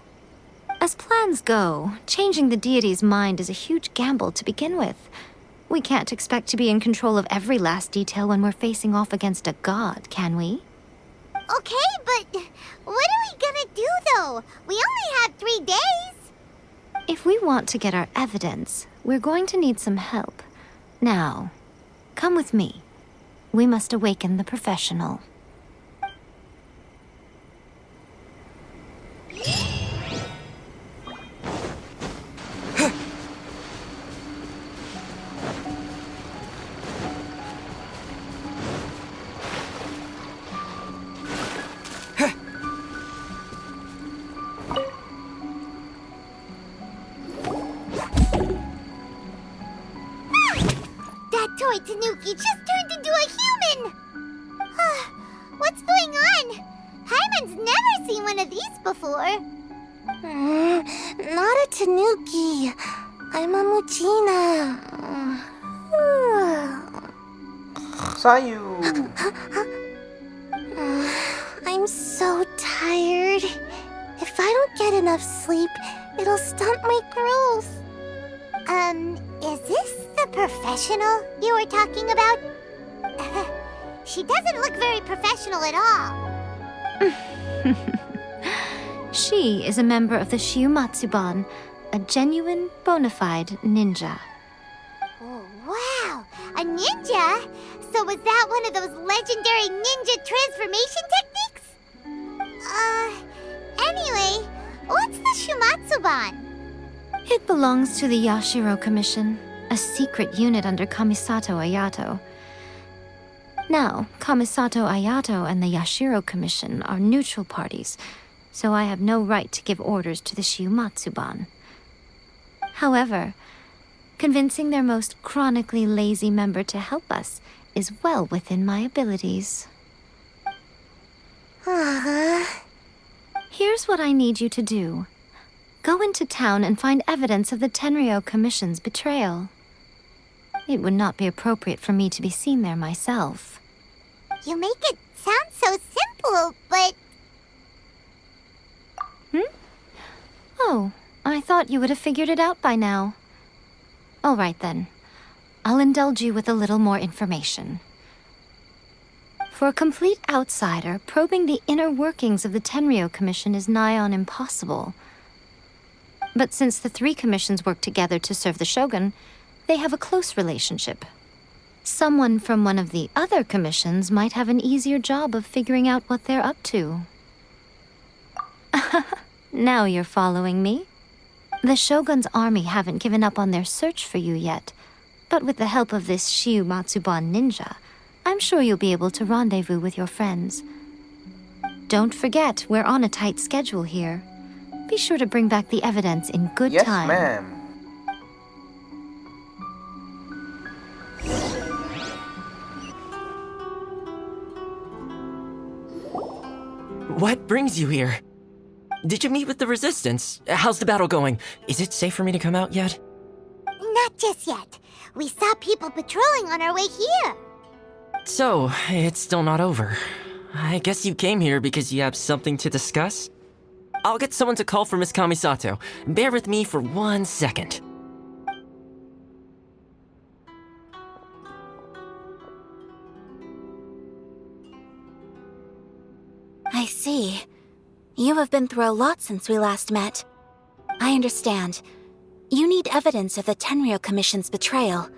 As plans go, changing the deity's mind is a huge gamble to begin with. We can't expect to be in control of every last detail when we're facing off against a god, can we? Okay, but what are we gonna do, though? We only have 3 days. If we want to get our evidence, we're going to need some help. Now, come with me. We must awaken the professional. Toy Tanuki just turned into a human! What's going on? Paimon's never seen one of these before. Not a Tanuki. I'm a Muchina. Sayu! I'm so tired. If I don't get enough sleep, it'll stunt my growth. Is this the professional you were talking about? She doesn't look very professional at all. She is a member of the Shiumatsuban, a genuine, bona fide ninja. Oh, wow! A ninja? So was that one of those legendary ninja transformation techniques? Anyway, what's the Shiumatsuban? It belongs to the Yashiro Commission, a secret unit under Kamisato Ayato. Now, Kamisato Ayato and the Yashiro Commission are neutral parties, so I have no right to give orders to the Shiumatsuban. However, convincing their most chronically lazy member to help us is well within my abilities. Here's what I need you to do. Go into town and find evidence of the Tenryou Commission's betrayal. It would not be appropriate for me to be seen there myself. You make it sound so simple, but... Oh, I thought you would have figured it out by now. All right then. I'll indulge you with a little more information. For a complete outsider, probing the inner workings of the Tenryou Commission is nigh on impossible. But since the 3 commissions work together to serve the Shogun, they have a close relationship. Someone from one of the other commissions might have an easier job of figuring out what they're up to. Now you're following me. The Shogun's army haven't given up on their search for you yet, but with the help of this Shiumatsuban ninja, I'm sure you'll be able to rendezvous with your friends. Don't forget, we're on a tight schedule here. Be sure to bring back the evidence in good time. Yes, ma'am. What brings you here? Did you meet with the Resistance? How's the battle going? Is it safe for me to come out yet? Not just yet. We saw people patrolling on our way here. So, it's still not over. I guess you came here because you have something to discuss? I'll get someone to call for Miss Kamisato. Bear with me for 1 second. I see. You have been through a lot since we last met. I understand. You need evidence of the Tenryou Commission's betrayal.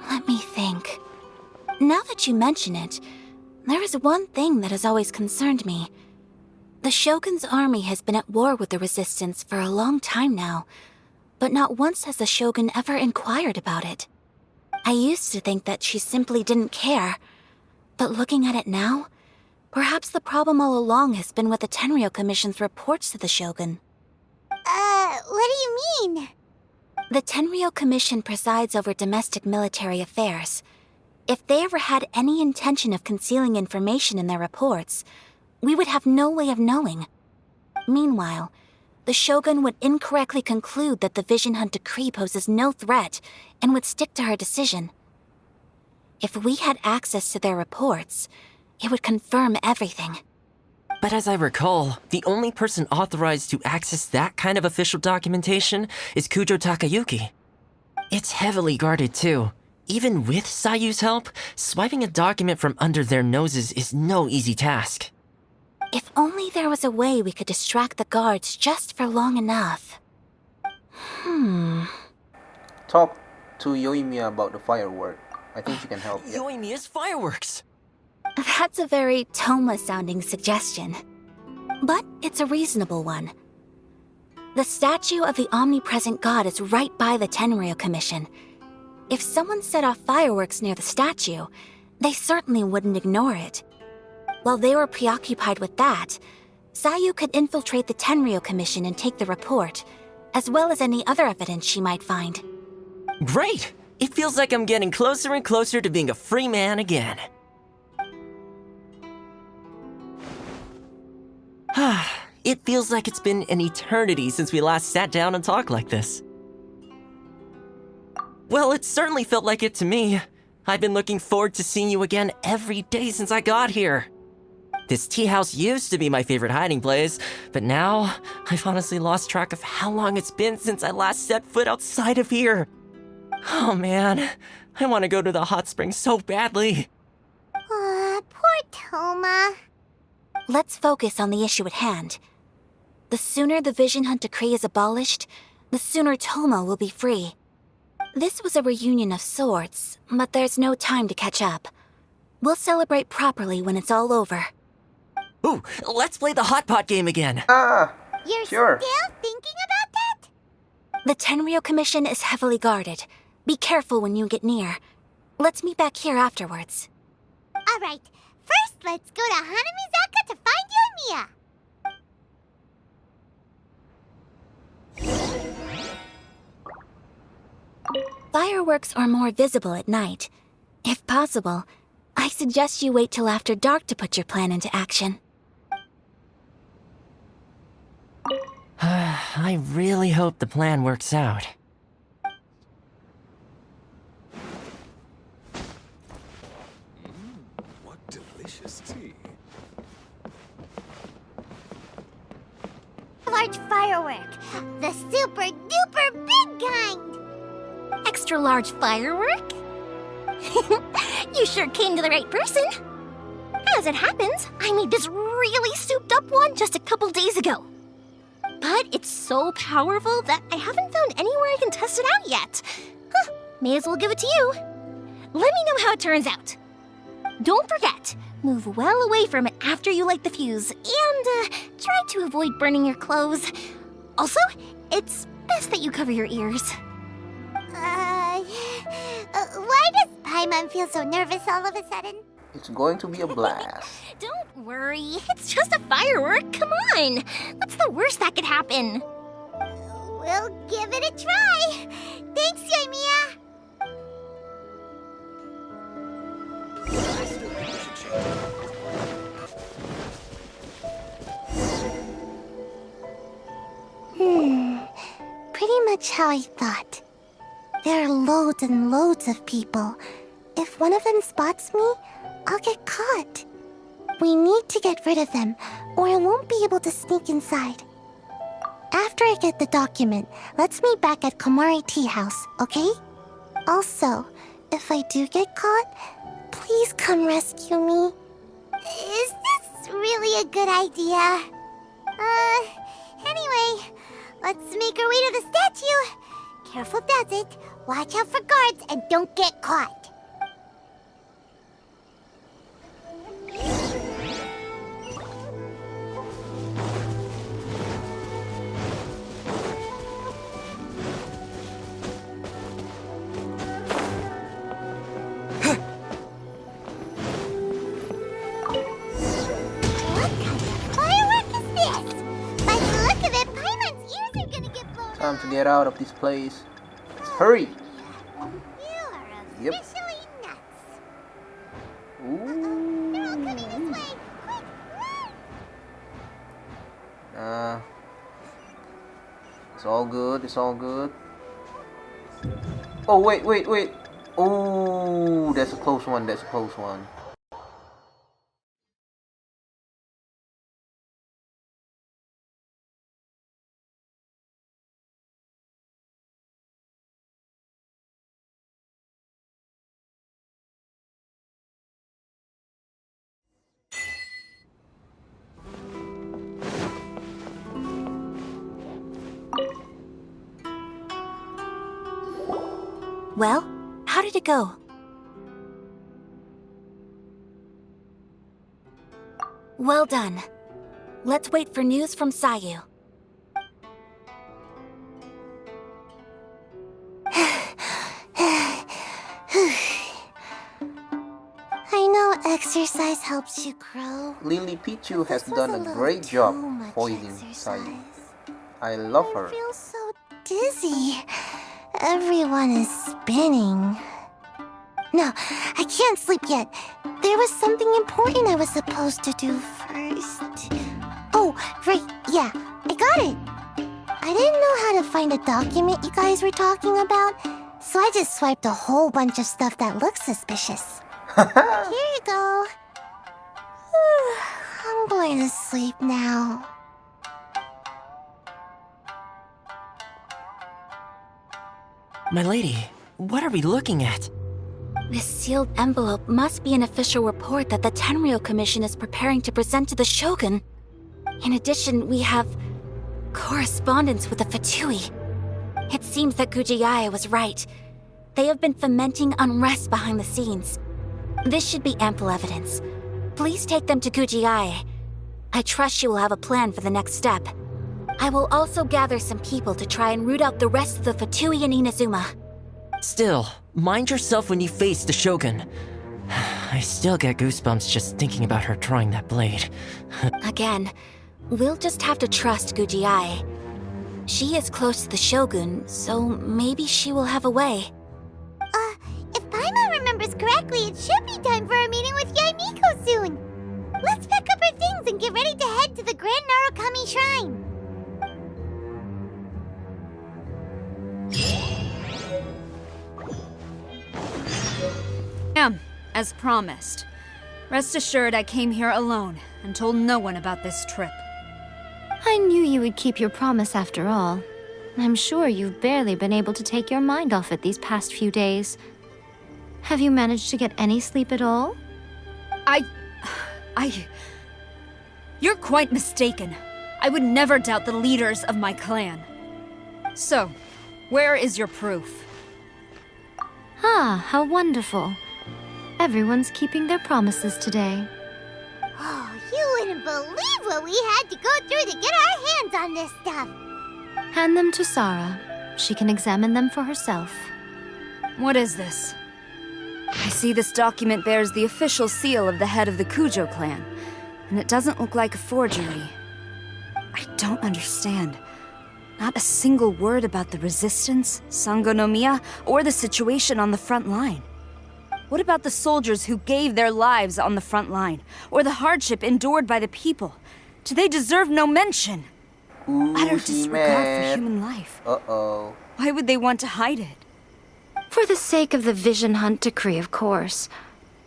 Let me think. Now that you mention it, there is one thing that has always concerned me. The Shogun's army has been at war with the Resistance for a long time now, but not once has the Shogun ever inquired about it. I used to think that she simply didn't care, but looking at it now, perhaps the problem all along has been with the Tenryou Commission's reports to the Shogun. What do you mean? The Tenryou Commission presides over domestic military affairs. If they ever had any intention of concealing information in their reports, we would have no way of knowing. Meanwhile, the Shogun would incorrectly conclude that the Vision Hunt decree poses no threat and would stick to her decision. If we had access to their reports, it would confirm everything. But as I recall, the only person authorized to access that kind of official documentation is Kujou Takayuki. It's heavily guarded too. Even with Sayu's help, swiping a document from under their noses is no easy task. If only there was a way we could distract the guards just for long enough. Talk to Yoimiya about the firework. I think she can help. Yeah. Yoimiya's fireworks! That's a very Thoma-sounding suggestion. But it's a reasonable one. The statue of the omnipresent god is right by the Tenryou Commission. If someone set off fireworks near the statue, they certainly wouldn't ignore it. While they were preoccupied with that, Sayu could infiltrate the Tenryou Commission and take the report, as well as any other evidence she might find. Great! It feels like I'm getting closer and closer to being a free man again. It feels like it's been an eternity since we last sat down and talked like this. Well, it certainly felt like it to me. I've been looking forward to seeing you again every day since I got here. This tea house used to be my favorite hiding place, but now I've honestly lost track of how long it's been since I last set foot outside of here. Oh man, I want to go to the hot springs so badly. Poor Thoma. Let's focus on the issue at hand. The sooner the Vision Hunt decree is abolished, the sooner Thoma will be free. This was a reunion of sorts, but there's no time to catch up. We'll celebrate properly when it's all over. Ooh, let's play the hot pot game again. You're Sure. still thinking about that? The Tenryou Commission is heavily guarded. Be careful when you get near. Let's meet back here afterwards. Alright, first let's go to Hanamizaka to find Yoimiya. Fireworks are more visible at night. If possible, I suggest you wait till after dark to put your plan into action. I really hope the plan works out. What delicious tea. Large firework. The super duper big kind. Extra large firework? You sure came to the right person. As it happens, I made this really souped up one just a couple days ago. But it's so powerful that I haven't found anywhere I can test it out yet. May as well give it to you. Let me know how it turns out. Don't forget, move well away from it after you light the fuse, and try to avoid burning your clothes. Also, it's best that you cover your ears. Why does Paimon feel so nervous all of a sudden? It's going to be a blast. Don't worry, it's just a firework, come on! What's the worst that could happen? We'll give it a try. Thanks, Yoimiya. Pretty much how I thought. There are loads and loads of people. If one of them spots me, I'll get caught. We need to get rid of them, or I won't be able to sneak inside. After I get the document, let's meet back at Komari Tea House, okay? Also, if I do get caught, please come rescue me. Is this really a good idea? Anyway, let's make our way to the statue. Careful does it. Watch out for guards and don't get caught. Time to get out of this place. Let's hurry. You are Yep. officially nuts. Ooh. They're all coming this way. Quick, run! It's all good. It's all good. Oh, wait. Oh, that's a close one. That's a close one. Well, how did it go? Well done. Let's wait for news from Sayu. I know exercise helps you grow. Lily Pichu has This was done a little great too job much foiling exercise. Sayu. I love her. I feel so dizzy. Everyone is spinning. No, I can't sleep yet. There was something important I was supposed to do first. Oh, right, yeah, I got it. I didn't know how to find a document you guys were talking about, so I just swiped a whole bunch of stuff that looks suspicious. Here you go. I'm going to sleep now. My lady, what are we looking at? This sealed envelope must be an official report that the Tenryou Commission is preparing to present to the Shogun. In addition, we have correspondence with the Fatui. It seems that Yae was right. They have been fomenting unrest behind the scenes. This should be ample evidence. Please take them to Yae. I trust she will have a plan for the next step. I will also gather some people to try and root out the rest of the Fatui and Inazuma. Still, mind yourself when you face the Shogun. I still get goosebumps just thinking about her drawing that blade. Again, we'll just have to trust Yae. She is close to the Shogun, so maybe she will have a way. If Paimon remembers correctly, it should be time for a meeting with Yae Miko soon. Let's pack up our things and get ready to head to the Grand Narukami Shrine. As promised. Rest assured I came here alone and told no one about this trip. I knew you would keep your promise after all. I'm sure you've barely been able to take your mind off it these past few days. Have you managed to get any sleep at all? You're quite mistaken. I would never doubt the leaders of my clan. So, where is your proof? Ah, how wonderful. Everyone's keeping their promises today. Oh, you wouldn't believe what we had to go through to get our hands on this stuff. Hand them to Sara. She can examine them for herself. What is this? I see this document bears the official seal of the head of the Kujou clan, and it doesn't look like a forgery. I don't understand. Not a single word about the resistance, Sangonomiya, or the situation on the front line. What about the soldiers who gave their lives on the front line, or the hardship endured by the people? Do they deserve no mention? Utter disregard for human life. Uh-oh. Why would they want to hide it? For the sake of the Vision Hunt decree, of course.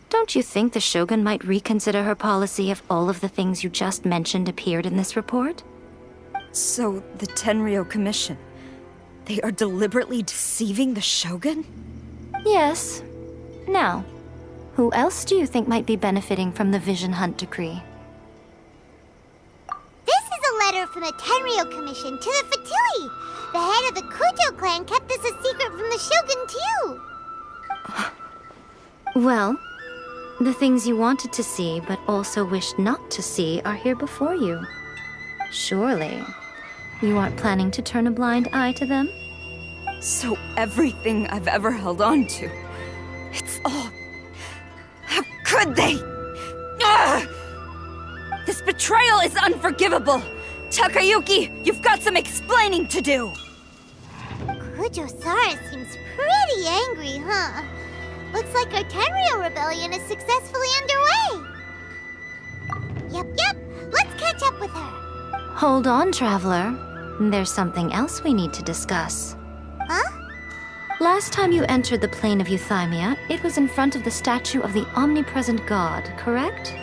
Don't you think the Shogun might reconsider her policy if all of the things you just mentioned appeared in this report? So, the Tenryou Commission, they are deliberately deceiving the Shogun? Yes. Now, who else do you think might be benefiting from the Vision Hunt decree? This is a letter from the Tenryou Commission to the Fatui. The head of the Kujou clan kept this a secret from the Shogun, too. Well, the things you wanted to see but also wished not to see are here before you. Surely, you aren't planning to turn a blind eye to them? So everything I've ever held on to, it's all... How could they? Ugh! This betrayal is unforgivable! Takayuki, you've got some explaining to do! Kujou Sara seems pretty angry, huh? Looks like our Tenryou rebellion is successfully underway. Yep, let's catch up with her. Hold on, Traveler. There's something else we need to discuss. Huh? Last time you entered the plane of Euthymia, it was in front of the statue of the omnipresent god, correct?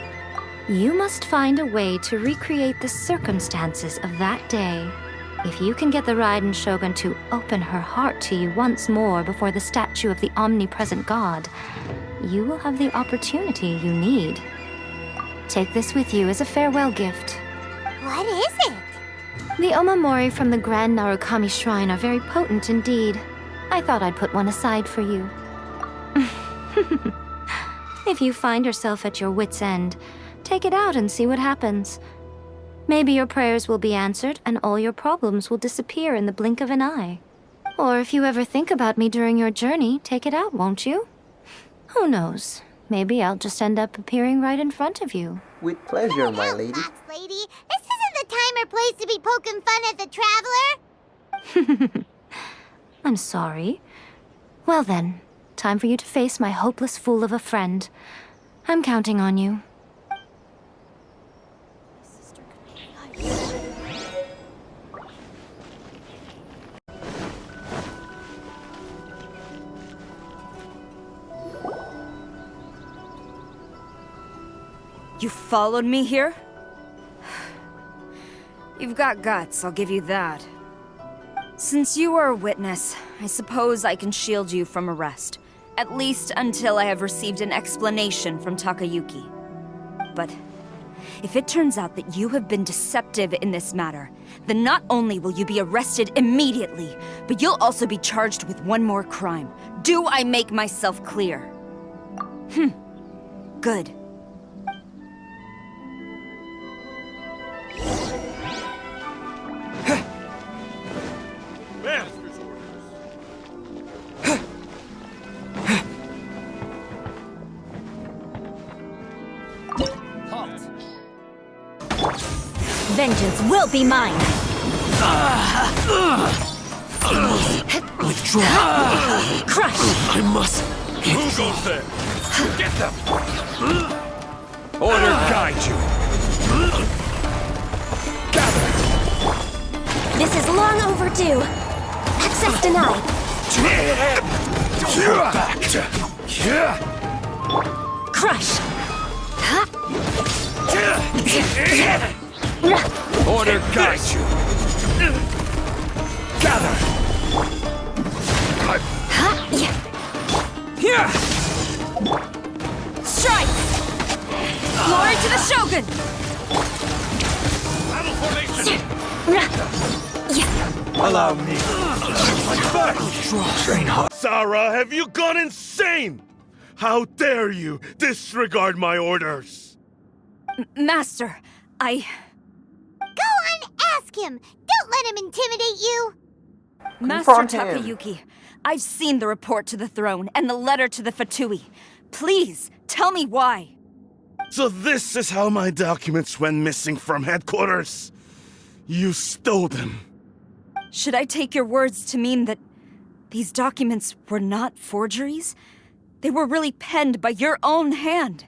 You must find a way to recreate the circumstances of that day. If you can get the Raiden Shogun to open her heart to you once more before the statue of the omnipresent god, you will have the opportunity you need. Take this with you as a farewell gift. What is it? The omamori from the Grand Narukami Shrine are very potent indeed. I thought I'd put one aside for you. If you find yourself at your wit's end, take it out and see what happens. Maybe your prayers will be answered and all your problems will disappear in the blink of an eye. Or if you ever think about me during your journey, take it out, won't you? Who knows? Maybe I'll just end up appearing right in front of you. With pleasure, my lady. Fox lady, this isn't the time or place to be poking fun at the traveler. I'm sorry. Well then, time for you to face my hopeless fool of a friend. I'm counting on you. You followed me here? You've got guts, I'll give you that. Since you are a witness, I suppose I can shield you from arrest. At least until I have received an explanation from Takayuki. But if it turns out that you have been deceptive in this matter, then not only will you be arrested immediately, but you'll also be charged with one more crime. Do I make myself clear? Good. Vengeance will be mine! Withdraw! Crush! I must get Who goes there? Get them! Order guide you! Gather! This is long overdue! Access denied! Back! Crush! Order guide you! Gather! Strike! Glory to the Shogun! Battle formation! Allow me. Train hard. Sara, have you gone insane? How dare you disregard my orders? Master, I... Go on, ask him. Don't let him intimidate you. Master Confront him. Takayuki, I've seen the report to the throne and the letter to the Fatui. Please, tell me why. So this is how my documents went missing from headquarters. You stole them. Should I take your words to mean that these documents were not forgeries? They were really penned by your own hand.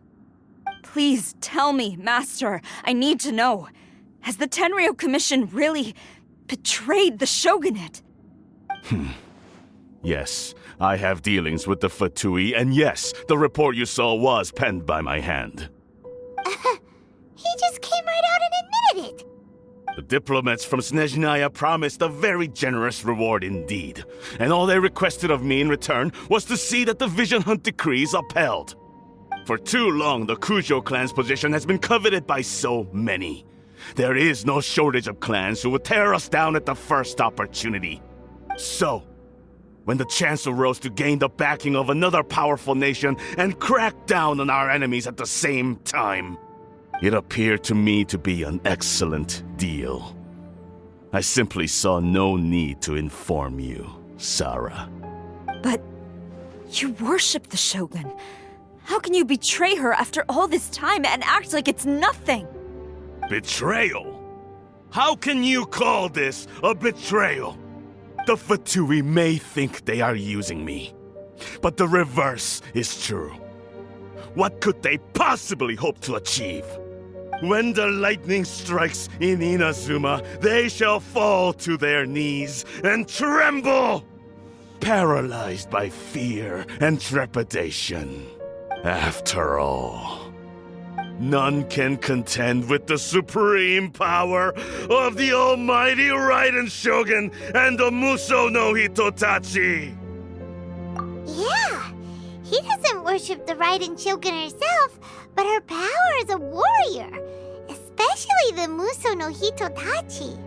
Please tell me, Master. I need to know. Has the Tenryou Commission really betrayed the Shogunate? Yes, I have dealings with the Fatui, and yes, the report you saw was penned by my hand. He just came right out and admitted it. The diplomats from Snezhnaya promised a very generous reward indeed, and all they requested of me in return was to see that the Vision Hunt decrees upheld. For too long, the Kujou clan's position has been coveted by so many. There is no shortage of clans who would tear us down at the first opportunity. So, when the chance arose to gain the backing of another powerful nation and crack down on our enemies at the same time, it appeared to me to be an excellent deal. I simply saw no need to inform you, Sara. But you worship the Shogun. How can you betray her after all this time and act like it's nothing? Betrayal? How can you call this a betrayal? The Fatui may think they are using me, but the reverse is true. What could they possibly hope to achieve? When the lightning strikes in Inazuma, they shall fall to their knees and tremble, paralyzed by fear and trepidation. After all, none can contend with the supreme power of the almighty Raiden Shogun and the Muso no Hitotachi! Yeah, he doesn't worship the Raiden Shogun herself, but her power as a warrior, especially the Muso no Hitotachi.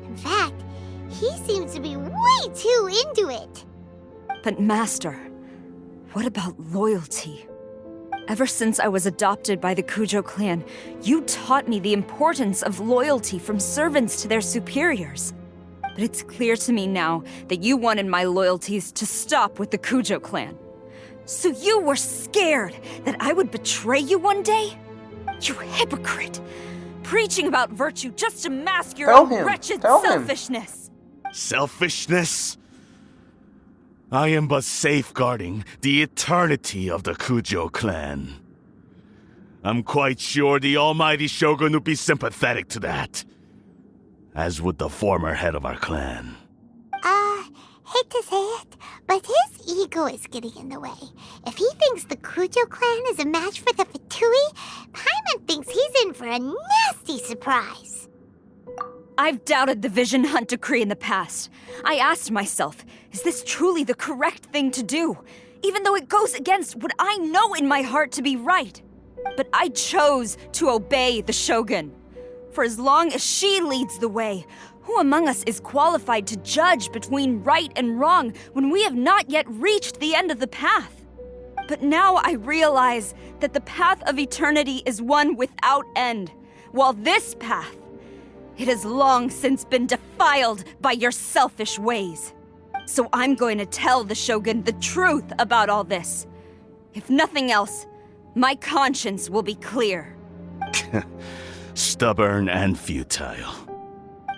In fact, he seems to be way too into it. But Master, what about loyalty? Ever since I was adopted by the Kujou clan, you taught me the importance of loyalty from servants to their superiors. But it's clear to me now that you wanted my loyalties to stop with the Kujou clan. So you were scared that I would betray you one day? You hypocrite! Preaching about virtue just to mask your own wretched selfishness! Selfishness? I am but safeguarding the eternity of the Kujou clan. I'm quite sure the almighty Shogun would be sympathetic to that. As would the former head of our clan. Hate to say it, but his ego is getting in the way. If he thinks the Kujou clan is a match for the Fatui, Paimon thinks he's in for a nasty surprise. I've doubted the Vision Hunt decree in the past. I asked myself, is this truly the correct thing to do? Even though it goes against what I know in my heart to be right. But I chose to obey the Shogun. For as long as she leads the way, who among us is qualified to judge between right and wrong when we have not yet reached the end of the path? But now I realize that the path of eternity is one without end, while this path, it has long since been defiled by your selfish ways. So I'm going to tell the Shogun the truth about all this. If nothing else, my conscience will be clear. Stubborn and futile.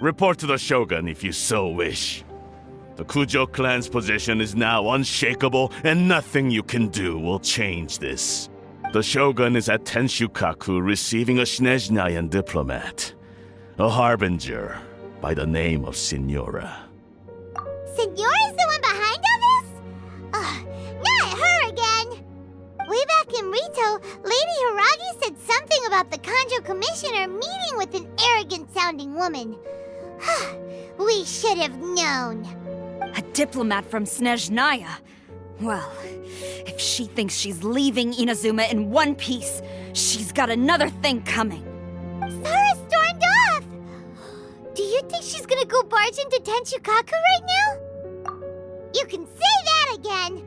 Report to the Shogun if you so wish. The Kujou clan's position is now unshakable, and nothing you can do will change this. The Shogun is at Tenshukaku receiving a Snezhnayan diplomat, a harbinger by the name of Signora. Signora's the one behind all this? Not her again! Way back in Rito, Lady Hiragi said something about the Kanjo Commissioner meeting with an arrogant-sounding woman. We should have known. A diplomat from Snezhnaya? Well, if she thinks she's leaving Inazuma in one piece, she's got another thing coming. Sara stormed off! Do you think she's gonna go barge into Tenshukaku right now? You can say that again!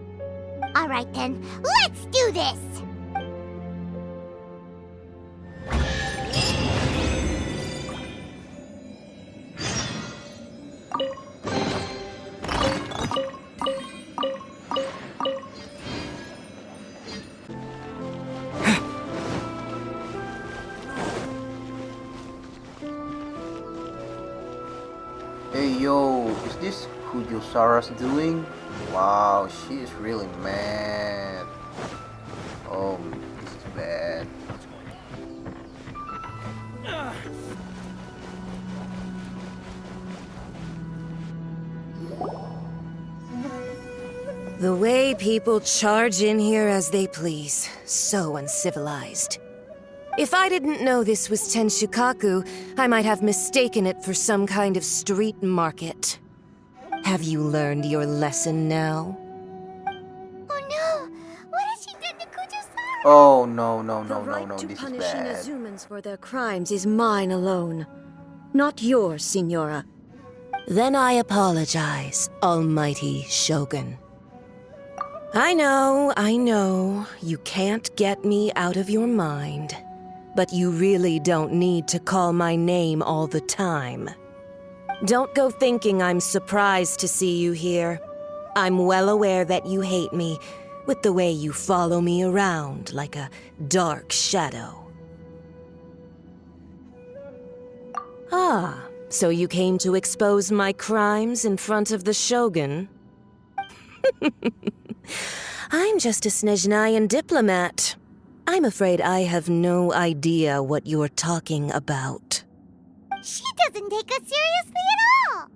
Alright then, let's do this! Hey yo, is this Kujou Sara's doing? Wow, she is really mad. Oh, this is bad. The way people charge in here as they please. So uncivilized. If I didn't know this was Tenshukaku, I might have mistaken it for some kind of street market. Have you learned your lesson now? Oh no! What has she done to Kujou Sara? Oh no, The this is right to punish bad. Inazumans for their crimes is mine alone. Not yours, Signora. Then I apologize, Almighty Shogun. I know, you can't get me out of your mind. But you really don't need to call my name all the time. Don't go thinking I'm surprised to see you here. I'm well aware that you hate me, with the way you follow me around like a dark shadow. Ah, so you came to expose my crimes in front of the Shogun? I'm just a Snezhnayan diplomat. I'm afraid I have no idea what you're talking about. She doesn't take us seriously at all!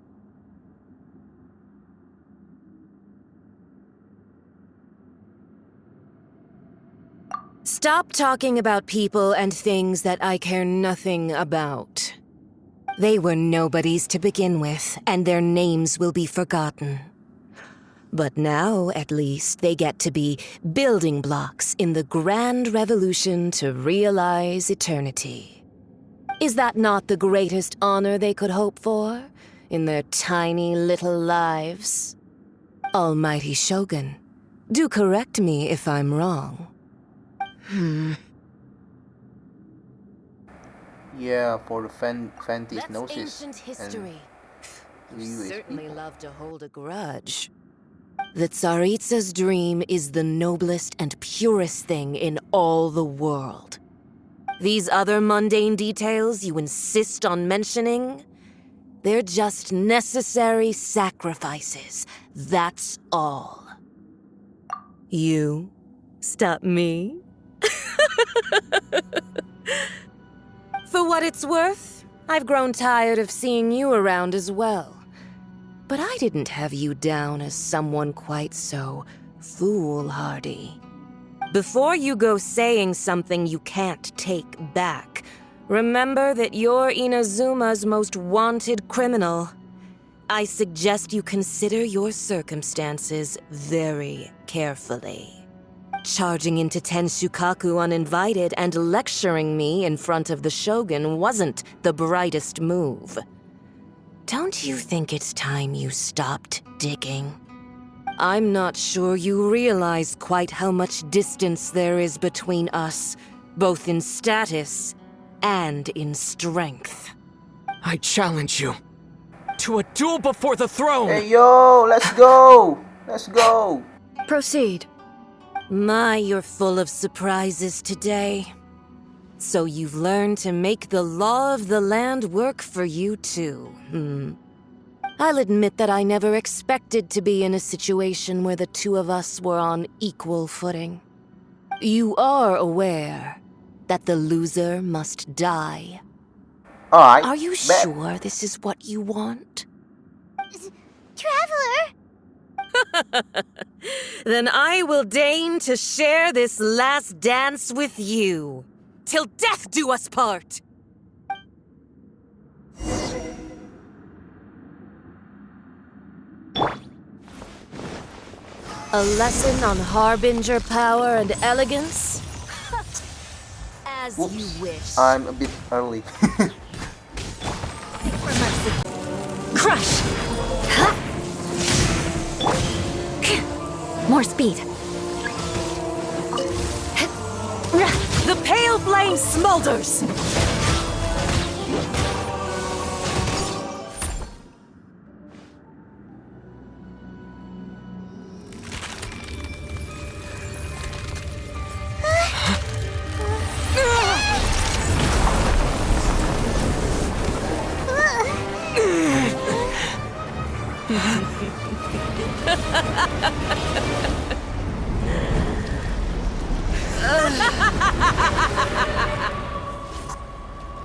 Stop talking about people and things that I care nothing about. They were nobodies to begin with, and their names will be forgotten. But now, at least, they get to be building blocks in the grand revolution to realize eternity. Is that not the greatest honor they could hope for in their tiny little lives? Almighty Shogun, do correct me if I'm wrong. Yeah, for the Fanty's That's gnosis. ancient history. And You US certainly people. love to hold a grudge. The Tsaritsa's dream is the noblest and purest thing in all the world. These other mundane details you insist on mentioning, they're just necessary sacrifices. That's all. You stop me? For what it's worth, I've grown tired of seeing you around as well. But I didn't have you down as someone quite so foolhardy. Before you go saying something you can't take back, remember that you're Inazuma's most wanted criminal. I suggest you consider your circumstances very carefully. Charging into Tenshukaku uninvited and lecturing me in front of the Shogun wasn't the brightest move. Don't you think it's time you stopped digging? I'm not sure you realize quite how much distance there is between us, both in status and in strength. I challenge you to a duel before the throne! Hey yo, let's go! Let's go! Proceed. My, you're full of surprises today. So you've learned to make the law of the land work for you too, I'll admit that I never expected to be in a situation where the two of us were on equal footing. You are aware that the loser must die. Alright. Are you sure this is what you want? Traveler! Then I will deign to share this last dance with you. Till death do us part! A lesson on harbinger power and elegance? As Whoops. you wish. I'm a bit early. Crush! More speed. The pale flame smolders!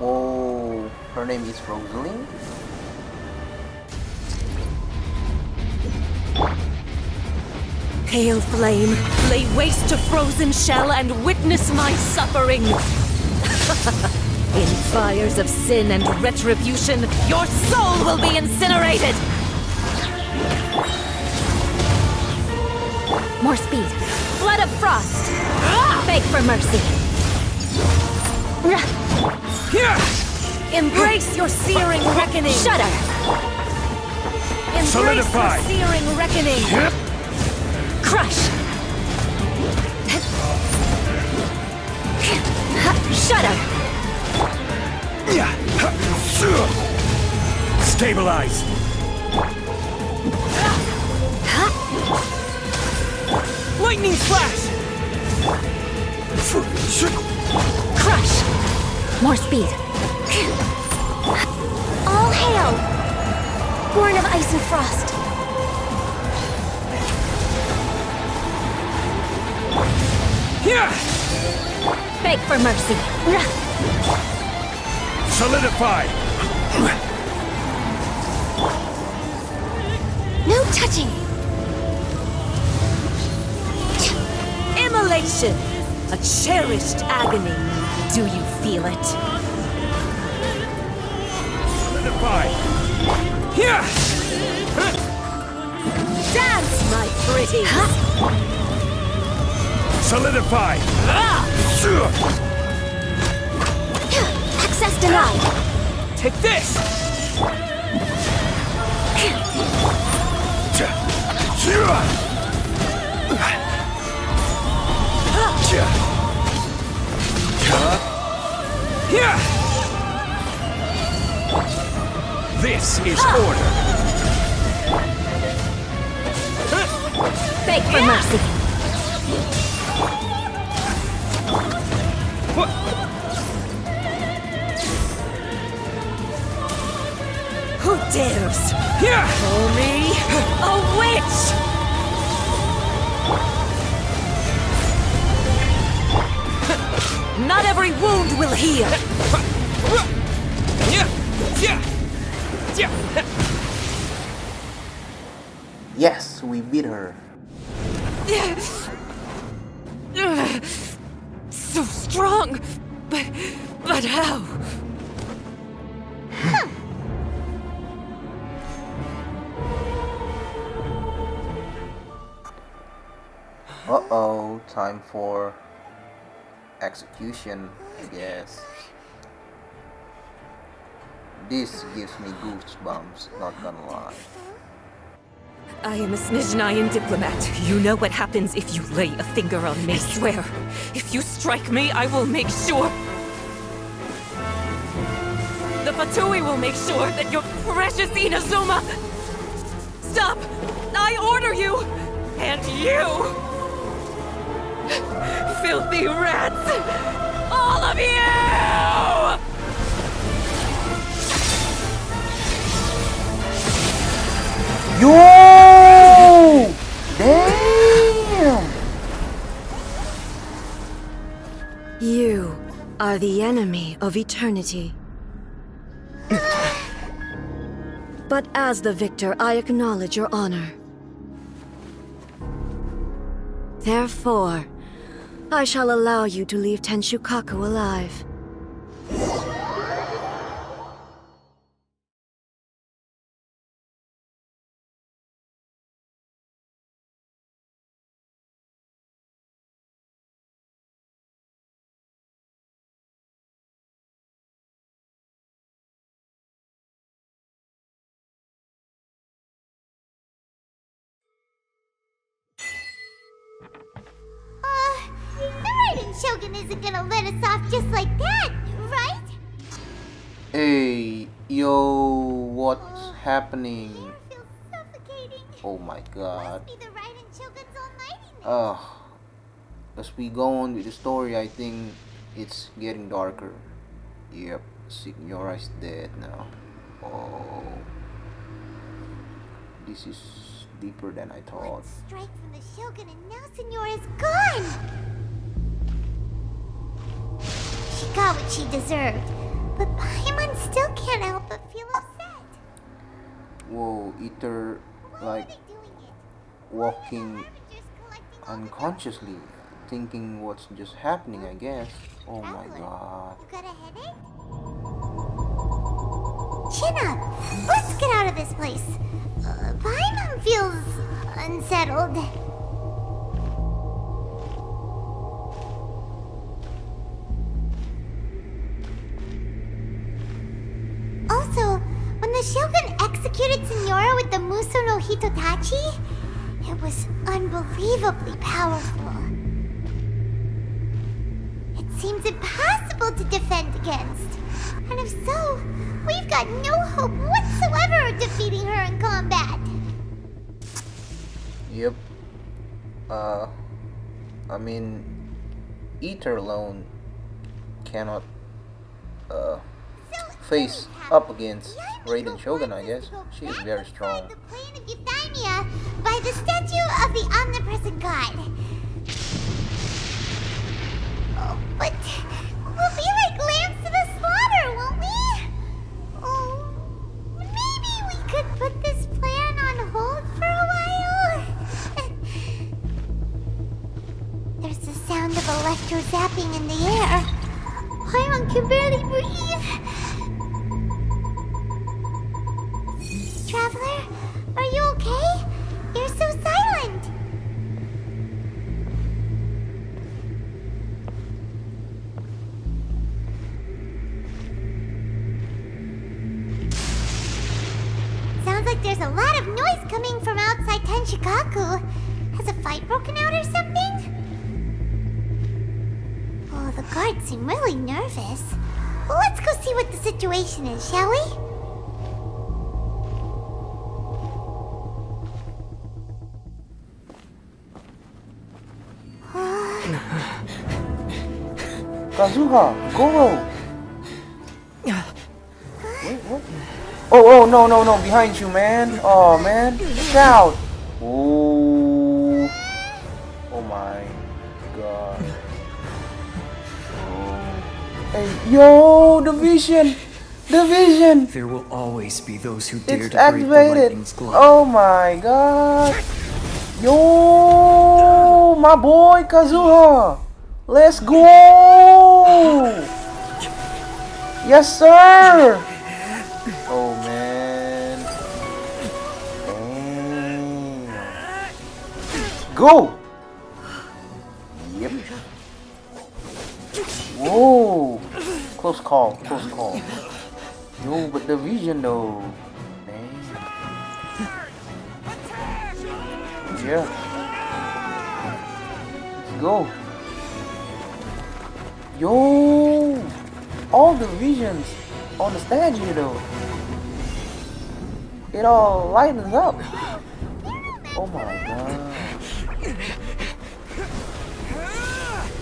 Oh, her name is Rosaline? Pale flame, lay waste to frozen shell and witness my suffering. In fires of sin and retribution, your soul will be incinerated! More speed. Flood of frost. Beg for mercy. Embrace your searing reckoning! Shudder. Embrace Solidify. your searing reckoning! Crush. Shudder. Stabilize. Lightning flash! Crush. More speed. All hail. Born of ice and frost. Beg for mercy. Solidify. No touching. Immolation! A cherished agony. Do you feel it? Solidify. Dance, my pretty! Solidify. Access denied. Take this! This is order. Beg for mercy. Who dares call me a witch? Not every wound will heal. Yes, we beat her. So strong, but how? Uh-oh, time for execution, I guess. This gives me goosebumps, not gonna lie. I am a Snezhnayan diplomat. You know what happens if you lay a finger on me. I swear, if you strike me, I will make sure... The Fatui will make sure that your precious Inazuma... Stop! I order you! And you! Filthy rats! All of you! Yo! Damn! You are the enemy of eternity. But as the victor, I acknowledge your honor. Therefore, I shall allow you to leave Tenshukaku alive. The Raiden Shogun isn't gonna let us off just like that, right? Hey, yo, what's happening? Feels suffocating. Oh my god. Must be the Raiden Shogun's almightiness. As we go on with the story, I think it's getting darker. Yep, Signora is dead now. Oh, this is deeper than I thought. One strike from the Shogun and now Signora's gone! She got what she deserved, but Paimon still can't help but feel upset. Whoa, Ether, like, walking unconsciously, thinking what's just happening, I guess. Oh my god. You got a headache? Chin up! Let's get out of this place. Paimon feels unsettled. Also, when the Shogun executed Signora with the Muso no Hitotachi, it was unbelievably powerful. It seems impossible to defend against. And if so, we've got no hope whatsoever of defeating her in combat. Yep. I mean, Ether alone cannot, face up against Raiden Shogun, I guess. She is very strong. The plain of Euthymia by the statue of the Omnipresent God. Oh, but we'll be like lambs to the slaughter, won't we? Oh, maybe we could put this plan on hold for a while? There's the sound of electro zapping in the air. Paimon can barely breathe. Traveler, are you okay? You're so silent. Sounds like there's a lot of noise coming from outside Tenshikaku. Has a fight broken out or something? Oh, the guards seem really nervous. Well, let's go see what the situation is, shall we? Kazuha, Gorou. Wait, what? Oh, no, behind you, man. Oh, man, look out. Oh my god. Hey, yo, the vision. There will always be those who dare It's to break the activated. lightning's glow. Oh my god. Yo, my boy Kazuha. Let's go. Yes, sir. Oh man. Damn. Go. Yep. Whoa. Close call. Yo, but the vision though. Damn. Yeah. Let's go. Yo, all the visions on the statue though. It all lightens up. Oh my god.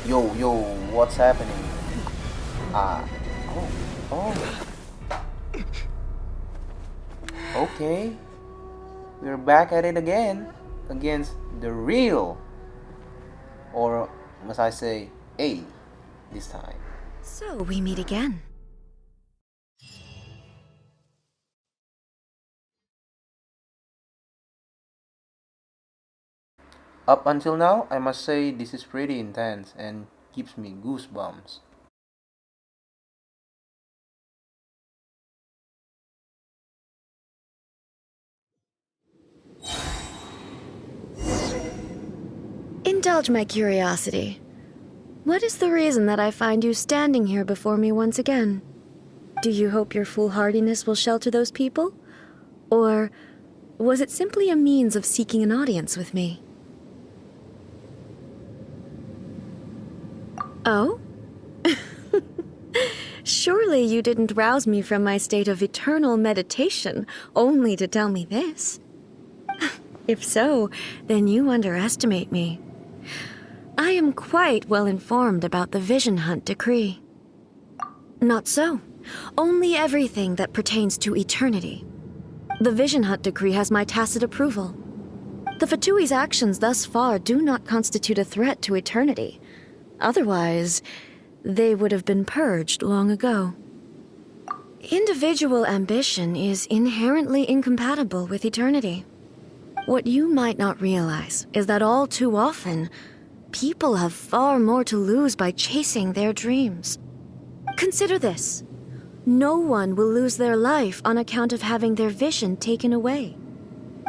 Yo, what's happening? Oh. Okay. We're back at it again. Against the real. Or must I say, A this time. So we meet again. Up until now, I must say this is pretty intense and gives me goosebumps. Indulge my curiosity. What is the reason that I find you standing here before me once again? Do you hope your foolhardiness will shelter those people? Or was it simply a means of seeking an audience with me? Oh? Surely you didn't rouse me from my state of eternal meditation only to tell me this. If so, then you underestimate me. I am quite well informed about the Vision Hunt decree. Not so. Only everything that pertains to eternity. The Vision Hunt decree has my tacit approval. The Fatui's actions thus far do not constitute a threat to eternity. Otherwise, they would have been purged long ago. Individual ambition is inherently incompatible with eternity. What you might not realize is that all too often, people have far more to lose by chasing their dreams. Consider this. No one will lose their life on account of having their vision taken away.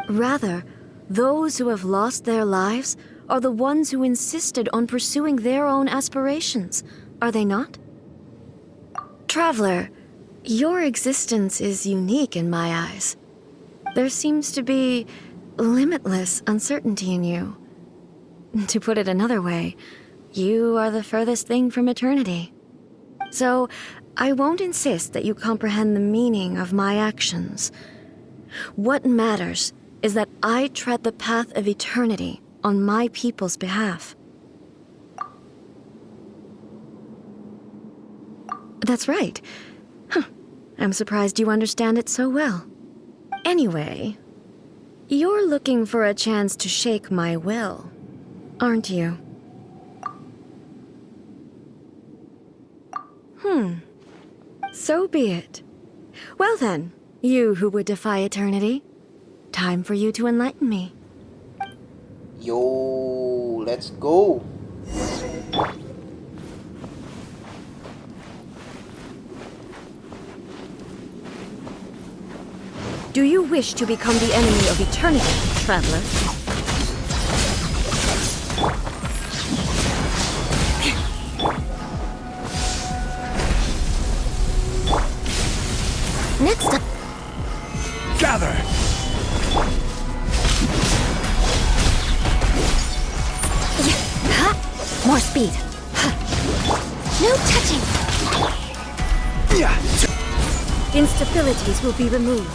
Rather, those who have lost their lives are the ones who insisted on pursuing their own aspirations, are they not? Traveler, your existence is unique in my eyes. There seems to be limitless uncertainty in you. To put it another way, you are the furthest thing from eternity. So, I won't insist that you comprehend the meaning of my actions. What matters is that I tread the path of eternity on my people's behalf. That's right. I'm surprised you understand it so well. Anyway, you're looking for a chance to shake my will, aren't you? So be it. Well then, you who would defy eternity, time for you to enlighten me. Yo, let's go. Do you wish to become the enemy of eternity, traveler? Next up. Gather! More speed. No touching. Instabilities will be removed.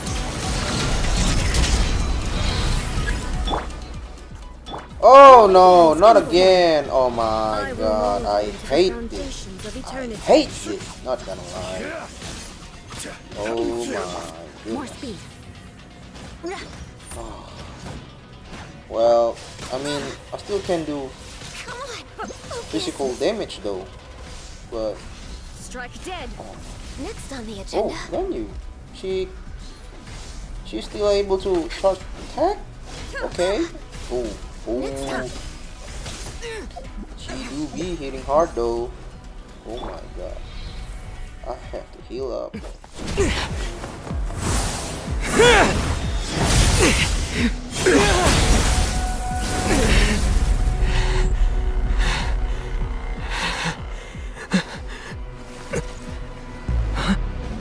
Oh no, not again. Oh my god, I hate this. I hate this, not gonna lie. Oh my More goodness. speed. Oh. Well, I mean, I still can do physical damage though. But Strike dead. Next on the oh, agenda. then you. She's still able to charge attack? Okay. Oh, oh. She do be hitting hard though. Oh my god. I have to heal up.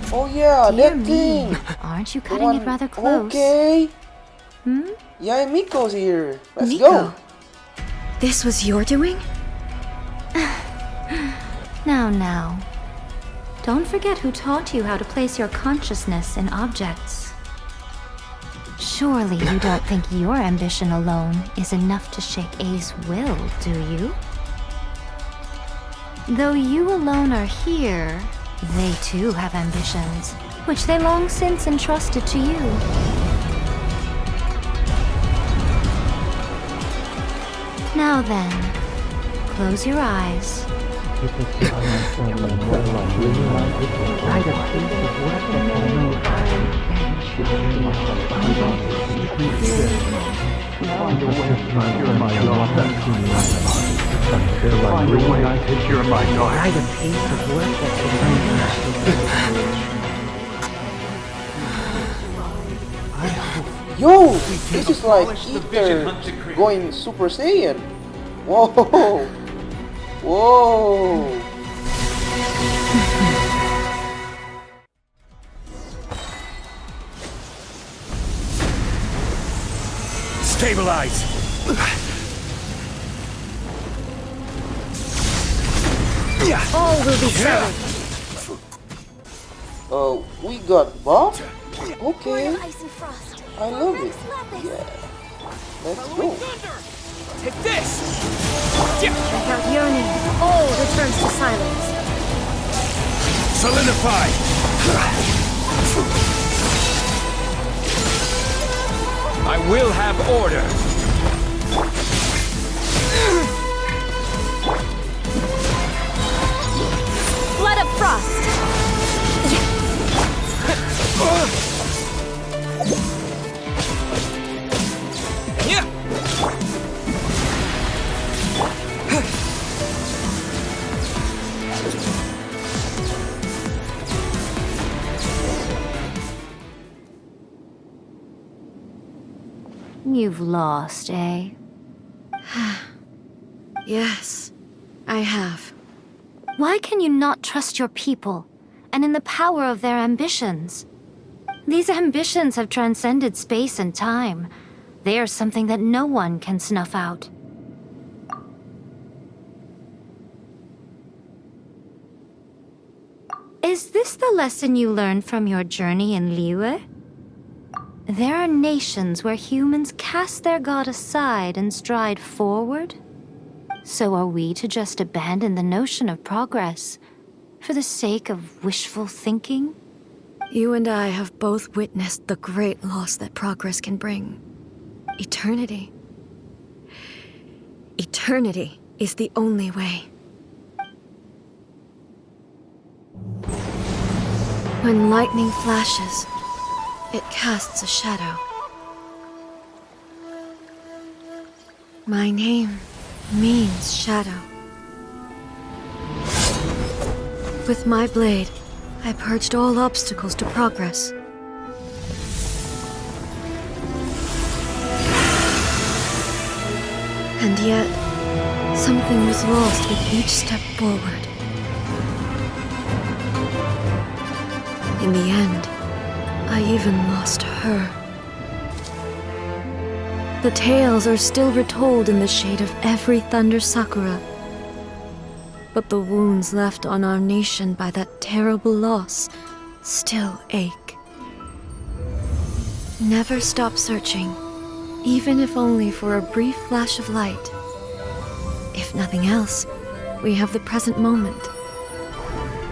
Oh yeah, Dear that me. thing. Aren't you The cutting one- it rather close? Okay. Hmm? Yae Miko's here. Let's Miko. go. This was your doing? Now. Don't forget who taught you how to place your consciousness in objects. Surely you don't think your ambition alone is enough to shake A's will, do you? Though you alone are here, they too have ambitions, which they long since entrusted to you. Now then, close your eyes. Yo, this is like Ether going Super Saiyan. Whoa. Whoa. Stabilize! All will be settled. We got buff? Okay. Ice and frost. I love it. Yeah. Let's go. Take this! Without yearning, all returns to silence. Solidify! I will have order! Flood of frost. You've lost, eh? Yes, I have. Why can you not trust your people, and in the power of their ambitions? These ambitions have transcended space and time. They are something that no one can snuff out. Is this the lesson you learned from your journey in Liyue? There are nations where humans cast their god aside and stride forward. So are we to just abandon the notion of progress for the sake of wishful thinking? You and I have both witnessed the great loss that progress can bring. Eternity. Eternity is the only way. When lightning flashes, it casts a shadow. My name means shadow. With my blade, I purged all obstacles to progress. And yet, something was lost with each step forward. In the end, I even lost her. The tales are still retold in the shade of every thunder sakura. But the wounds left on our nation by that terrible loss still ache. Never stop searching, even if only for a brief flash of light. If nothing else, we have the present moment.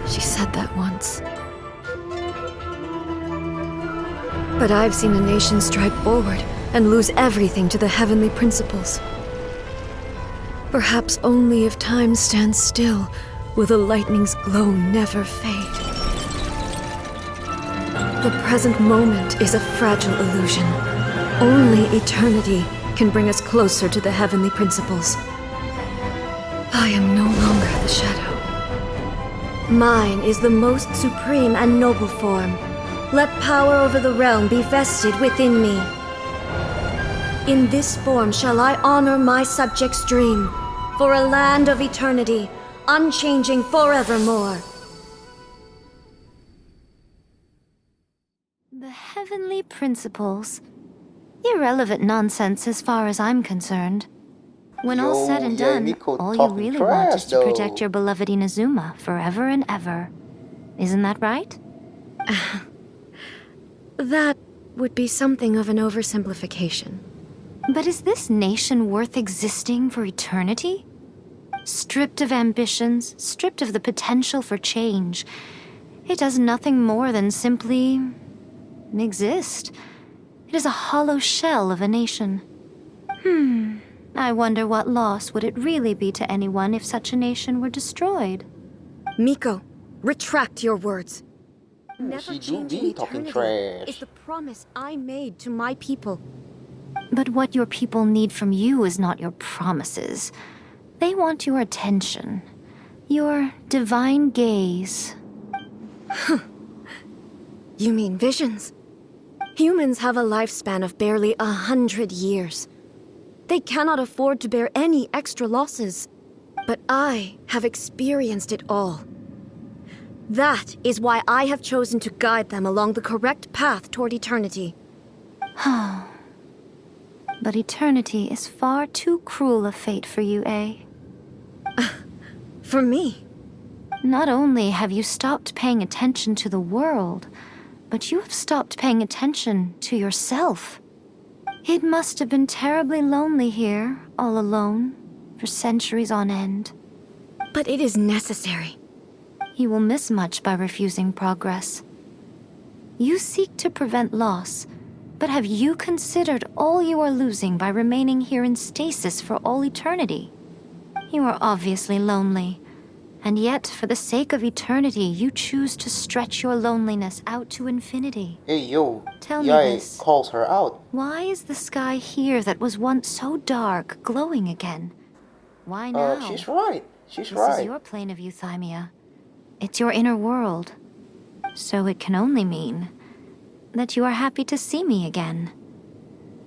She said that once. But I've seen a nation stride forward and lose everything to the heavenly principles. Perhaps only if time stands still will the lightning's glow never fade. The present moment is a fragile illusion. Only eternity can bring us closer to the heavenly principles. I am no longer the shadow. Mine is the most supreme and noble form. Let power over the realm be vested within me. In this form shall I honor my subjects' dream, for a land of eternity, unchanging forevermore. The heavenly principles. Irrelevant nonsense as far as I'm concerned. When all's said and Yae done, Miko all you talking really trash, want is to protect though. your beloved Inazuma forever and ever. Isn't that right? That would be something of an oversimplification. But is this nation worth existing for eternity? Stripped of ambitions, stripped of the potential for change, it does nothing more than simply exist. It is a hollow shell of a nation. I wonder what loss would it really be to anyone if such a nation were destroyed? Miko, retract your words. Never She do changing be talking eternity trash. is the promise I made to my people. But what your people need from you is not your promises. They want your attention. Your divine gaze. You mean visions? Humans have a lifespan of barely 100 years. They cannot afford to bear any extra losses. But I have experienced it all. That is why I have chosen to guide them along the correct path toward eternity. But eternity is far too cruel a fate for you, eh? For me? Not only have you stopped paying attention to the world, but you have stopped paying attention to yourself. It must have been terribly lonely here, all alone, for centuries on end. But it is necessary. You will miss much by refusing progress. You seek to prevent loss, but have you considered all you are losing by remaining here in stasis for all eternity? You are obviously lonely, and yet for the sake of eternity you choose to stretch your loneliness out to infinity. Hey yo, Tell me Yae this. calls her out. Why is the sky here that was once so dark glowing again? Why now? She's right. She's This right. is your plane of Yoimiya. It's your inner world. So it can only mean that you are happy to see me again.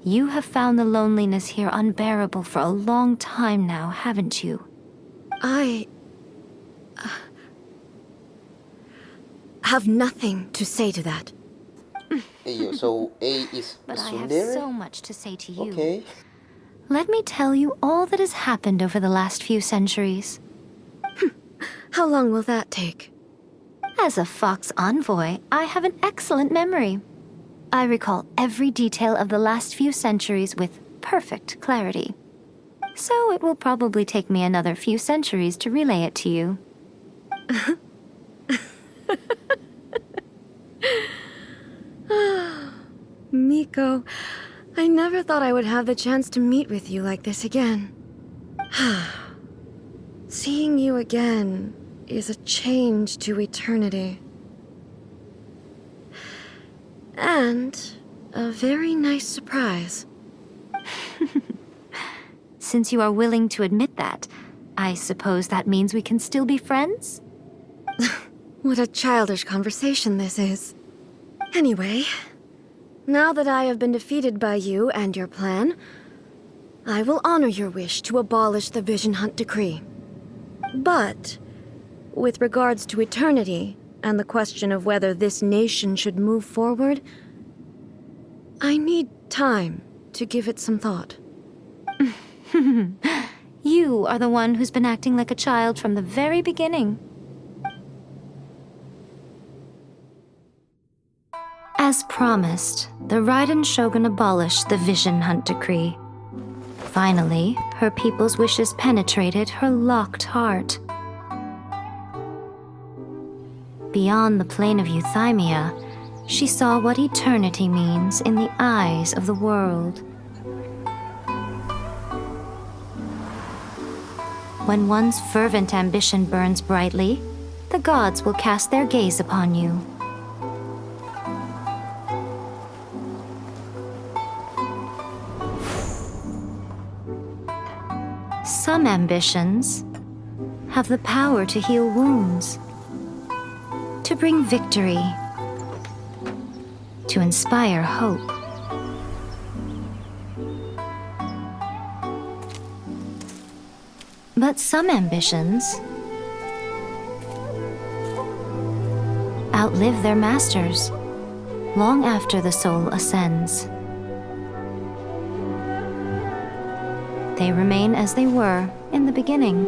You have found the loneliness here unbearable for a long time now, haven't you? I have nothing to say to that. Hey yo, so A is But I have tsundere? so much to say to you. Okay. Let me tell you all that has happened over the last few centuries. How long will that take? As a Fox envoy, I have an excellent memory. I recall every detail of the last few centuries with perfect clarity. So it will probably take me another few centuries to relay it to you. Miko, I never thought I would have the chance to meet with you like this again. Seeing you again is a change to eternity. And a very nice surprise. Since you are willing to admit that, I suppose that means we can still be friends? What a childish conversation this is. Anyway, now that I have been defeated by you and your plan, I will honor your wish to abolish the Vision Hunt Decree. But, with regards to eternity and the question of whether this nation should move forward, I need time to give it some thought. You are the one who's been acting like a child from the very beginning. As promised, the Raiden Shogun abolished the Vision Hunt Decree. Finally, her people's wishes penetrated her locked heart. Beyond the plane of Euthymia, she saw what eternity means in the eyes of the world. When one's fervent ambition burns brightly, the gods will cast their gaze upon you. Some ambitions have the power to heal wounds, to bring victory, to inspire hope. But some ambitions outlive their masters long after the soul ascends. They remain as they were in the beginning.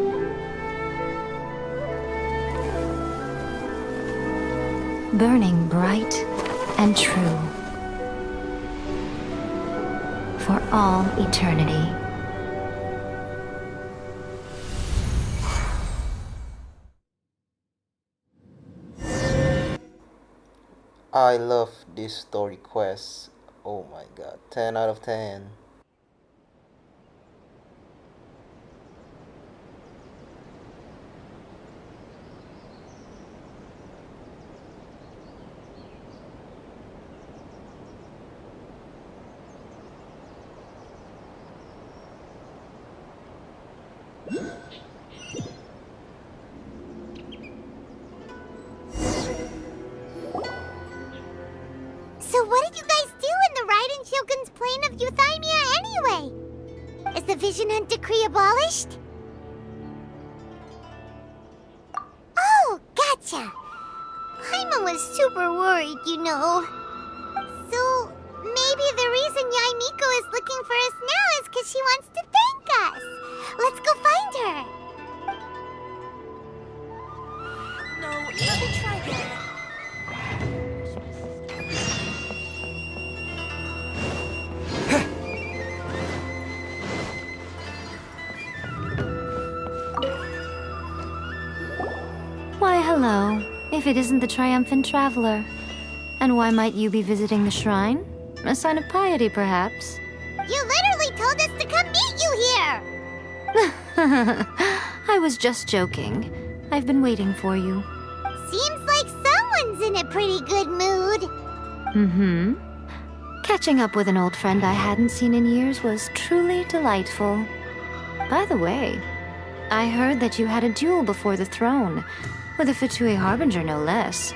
Burning bright and true for all eternity. I love this story quest. Oh my god, 10 out of 10. So what did you guys do in the Raiden Shogun's plane of Euthymia anyway? Is the Vision Hunt Decree abolished? Oh, gotcha. Paimon was super worried, you know. So maybe the reason Yae Miko is looking for us now is because she wants to thank us. Let's go find her. No, let me try again. Why, hello, if it isn't the triumphant traveler. And why might you be visiting the shrine? A sign of piety, perhaps? You literally told us to come meet you here! I was just joking. I've been waiting for you. Seems like someone's in a pretty good mood. Mm-hmm. Catching up with an old friend I hadn't seen in years was truly delightful. By the way, I heard that you had a duel before the throne, with a Fatui Harbinger no less.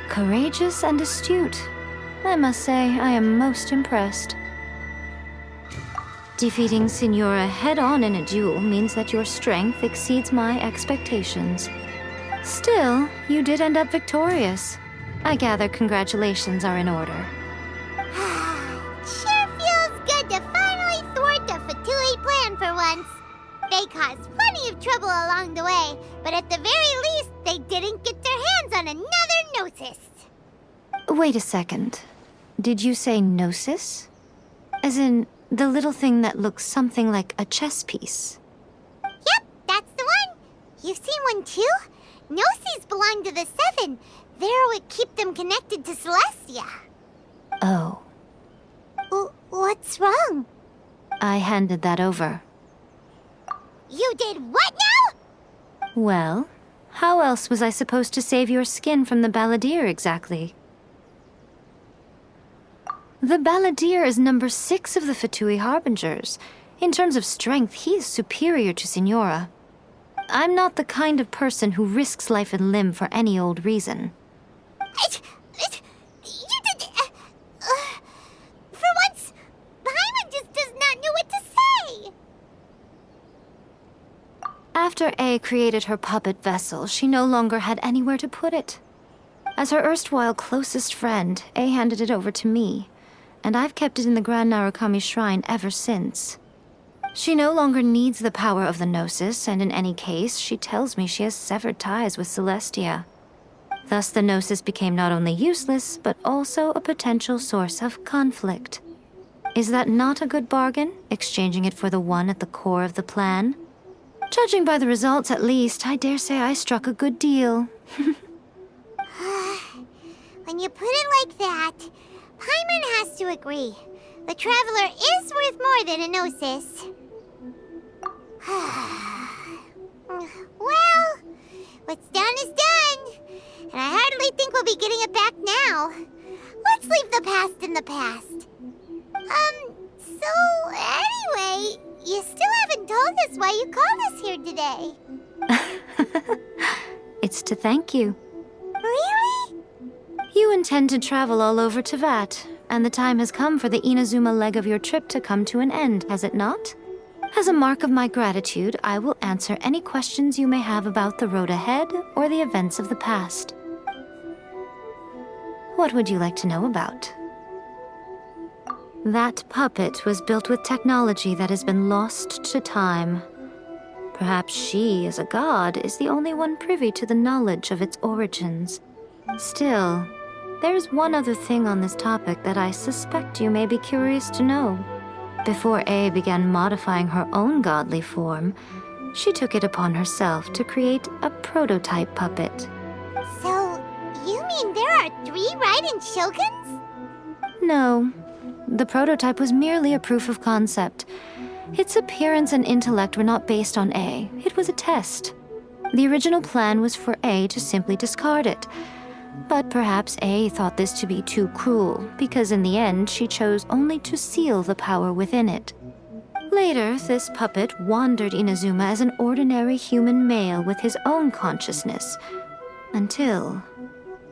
Courageous and astute. I must say, I am most impressed. Defeating Signora head-on in a duel means that your strength exceeds my expectations. Still, you did end up victorious. I gather congratulations are in order. Sure feels good to finally thwart the Fatui plan for once. They caused plenty of trouble along the way, but at the very least, they didn't get their hands on another Gnosis. Wait a second. Did you say Gnosis? As in, the little thing that looks something like a chess piece? Yep, that's the one. You've seen one too? Gnosis belong to the Seven. They're what keep them connected to Celestia. Oh. What's wrong? I handed that over. You did what now? Well, how else was I supposed to save your skin from the Balladeer exactly? The Balladeer is number 6 of the Fatui Harbingers. In terms of strength, he is superior to Signora. I'm not the kind of person who risks life and limb for any old reason. You did... for once, Paimon just does not know what to say. After A created her puppet vessel, she no longer had anywhere to put it. As her erstwhile closest friend, A handed it over to me. and I've kept it in the Grand Narukami Shrine ever since. She no longer needs the power of the Gnosis, and in any case, she tells me she has severed ties with Celestia. Thus, the Gnosis became not only useless, but also a potential source of conflict. Is that not a good bargain, exchanging it for the one at the core of the plan? Judging by the results, at least, I dare say I struck a good deal. When you put it like that, Paimon has to agree. The Traveler is worth more than a Gnosis. Well, what's done is done. And I hardly think we'll be getting it back now. Let's leave the past in the past. So anyway, you still haven't told us why you called us here today. It's to thank you. Really? You intend to travel all over Teyvat, and the time has come for the Inazuma leg of your trip to come to an end, has it not? As a mark of my gratitude, I will answer any questions you may have about the road ahead or the events of the past. What would you like to know about? That puppet was built with technology that has been lost to time. Perhaps she, as a god, is the only one privy to the knowledge of its origins. Still, there's one other thing on this topic that I suspect you may be curious to know. Before A began modifying her own godly form, she took it upon herself to create a prototype puppet. So, you mean there are 3 Raiden Shoguns? No. The prototype was merely a proof of concept. Its appearance and intellect were not based on A. It was a test. The original plan was for A to simply discard it. But perhaps A thought this to be too cruel, because in the end she chose only to seal the power within it. Later, this puppet wandered Inazuma as an ordinary human male with his own consciousness, until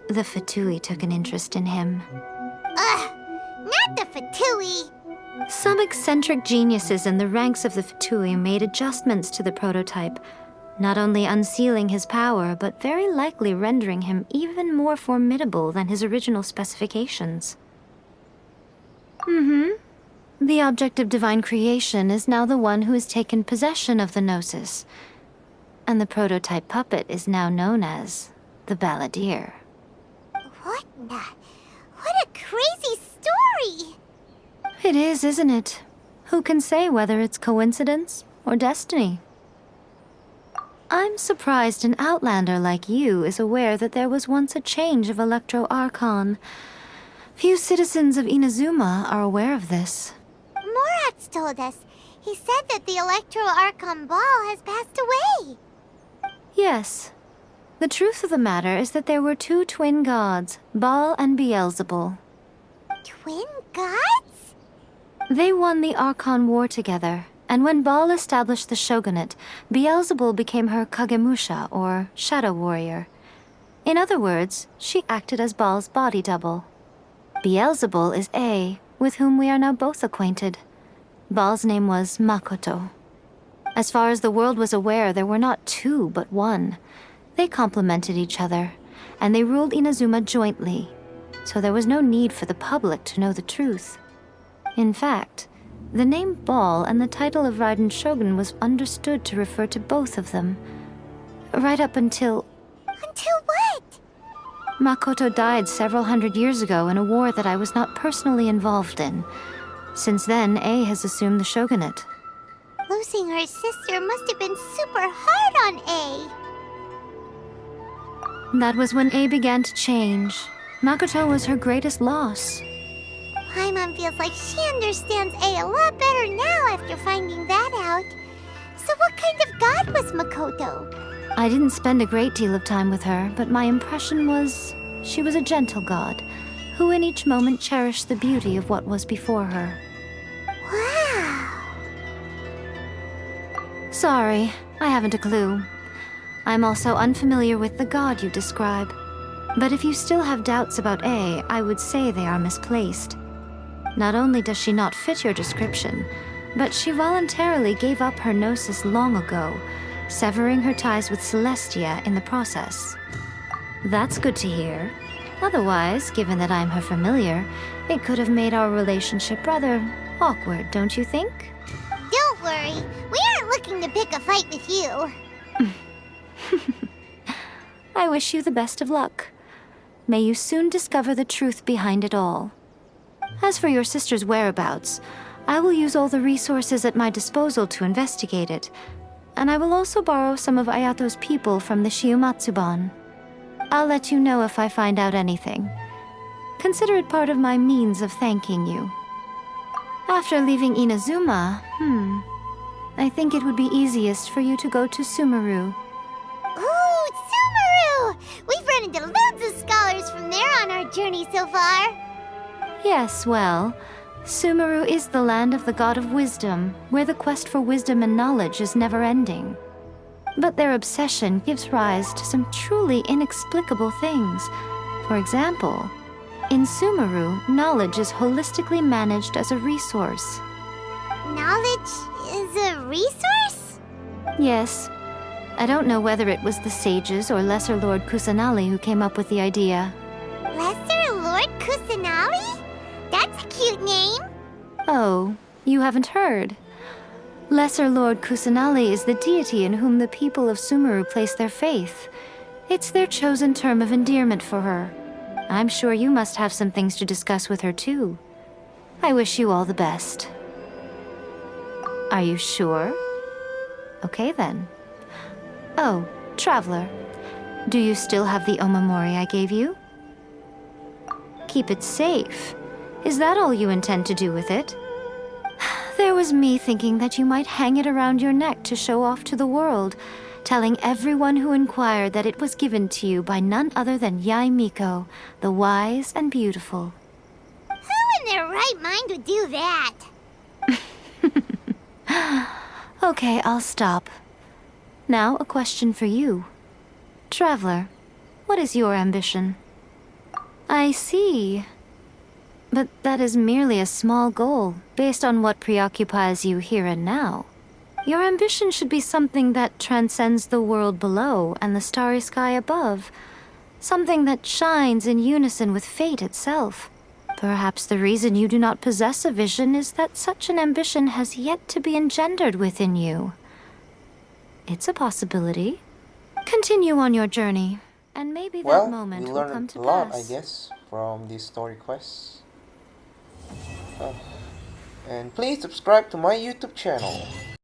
the Fatui took an interest in him. Not the Fatui! Some eccentric geniuses in the ranks of the Fatui made adjustments to the prototype, not only unsealing his power, but very likely rendering him even more formidable than his original specifications. The object of divine creation is now the one who has taken possession of the Gnosis, and the prototype puppet is now known as the Balladeer. What a crazy story! It is, isn't it? Who can say whether it's coincidence or destiny? I'm surprised an outlander like you is aware that there was once a change of Electro-Archon. Few citizens of Inazuma are aware of this. Morat's told us. He said that the Electro-Archon Baal has passed away. Yes. The truth of the matter is that there were 2 twin gods, Baal and Beelzebul. Twin gods? They won the Archon War together, and when Baal established the shogunate, Beelzebul became her Kagemusha, or shadow warrior. In other words, she acted as Baal's body double. Beelzebul is A, with whom we are now both acquainted. Baal's name was Makoto. As far as the world was aware, there were not 2, but 1. They complemented each other, and they ruled Inazuma jointly, so there was no need for the public to know the truth. In fact, the name Baal and the title of Raiden Shogun was understood to refer to both of them. Right up until... Until what? Makoto died several hundred years ago in a war that I was not personally involved in. Since then, A has assumed the shogunate. Losing her sister must have been super hard on A. That was when A began to change. Makoto was her greatest loss. Paimon feels like she understands A a lot better now after finding that out. So what kind of god was Makoto? I didn't spend a great deal of time with her, but my impression was she was a gentle god, who in each moment cherished the beauty of what was before her. Wow! Sorry, I haven't a clue. I'm also unfamiliar with the god you describe. But if you still have doubts about A, I would say they are misplaced. Not only does she not fit your description, but she voluntarily gave up her gnosis long ago, severing her ties with Celestia in the process. That's good to hear. Otherwise, given that I'm her familiar, It could have made our relationship rather awkward, don't you think? Don't worry, we aren't looking to pick a fight with you. I wish you the best of luck. May you soon discover the truth behind it all. As for your sister's whereabouts, I will use all the resources at my disposal to investigate it, and I will also borrow some of Ayato's people from the Shiumatsuban. I'll let you know if I find out anything. Consider it part of my means of thanking you. After leaving Inazuma, I think it would be easiest for you to go to Sumeru. Ooh, Sumeru! We've run into loads of scholars from there on our journey so far. Yes, well, Sumeru is the land of the god of wisdom, where the quest for wisdom and knowledge is never-ending. But their obsession gives rise to some truly inexplicable things. For example, in Sumeru, knowledge is holistically managed as a resource. Knowledge is a resource? Yes. I don't know whether it was the sages or Lesser Lord Kusanali who came up with the idea. Lesser Lord Kusanali? That's a cute name. Oh, you haven't heard? Lesser Lord Kusanali is the deity in whom the people of Sumeru place their faith. It's their chosen term of endearment for her. I'm sure you must have some things to discuss with her too. I wish you all the best. Are you sure? Okay then. Oh, Traveler, do you still have the omamori I gave you? Keep it safe. Is that all you intend to do with it? There was me thinking that you might hang it around your neck to show off to the world, telling everyone who inquired that it was given to you by none other than Yae Miko, the wise and beautiful. Who in their right mind would do that? Okay, I'll stop. Now, a question for you. Traveler, what is your ambition? I see. But that is merely a small goal, based on what preoccupies you here and now. Your ambition should be something that transcends the world below and the starry sky above. Something that shines in unison with fate itself. Perhaps the reason you do not possess a vision is that such an ambition has yet to be engendered within you. It's a possibility. Continue on your journey, and maybe that moment will come to pass. Well, we learned a lot, I guess, from these story quests. And please subscribe to my YouTube channel.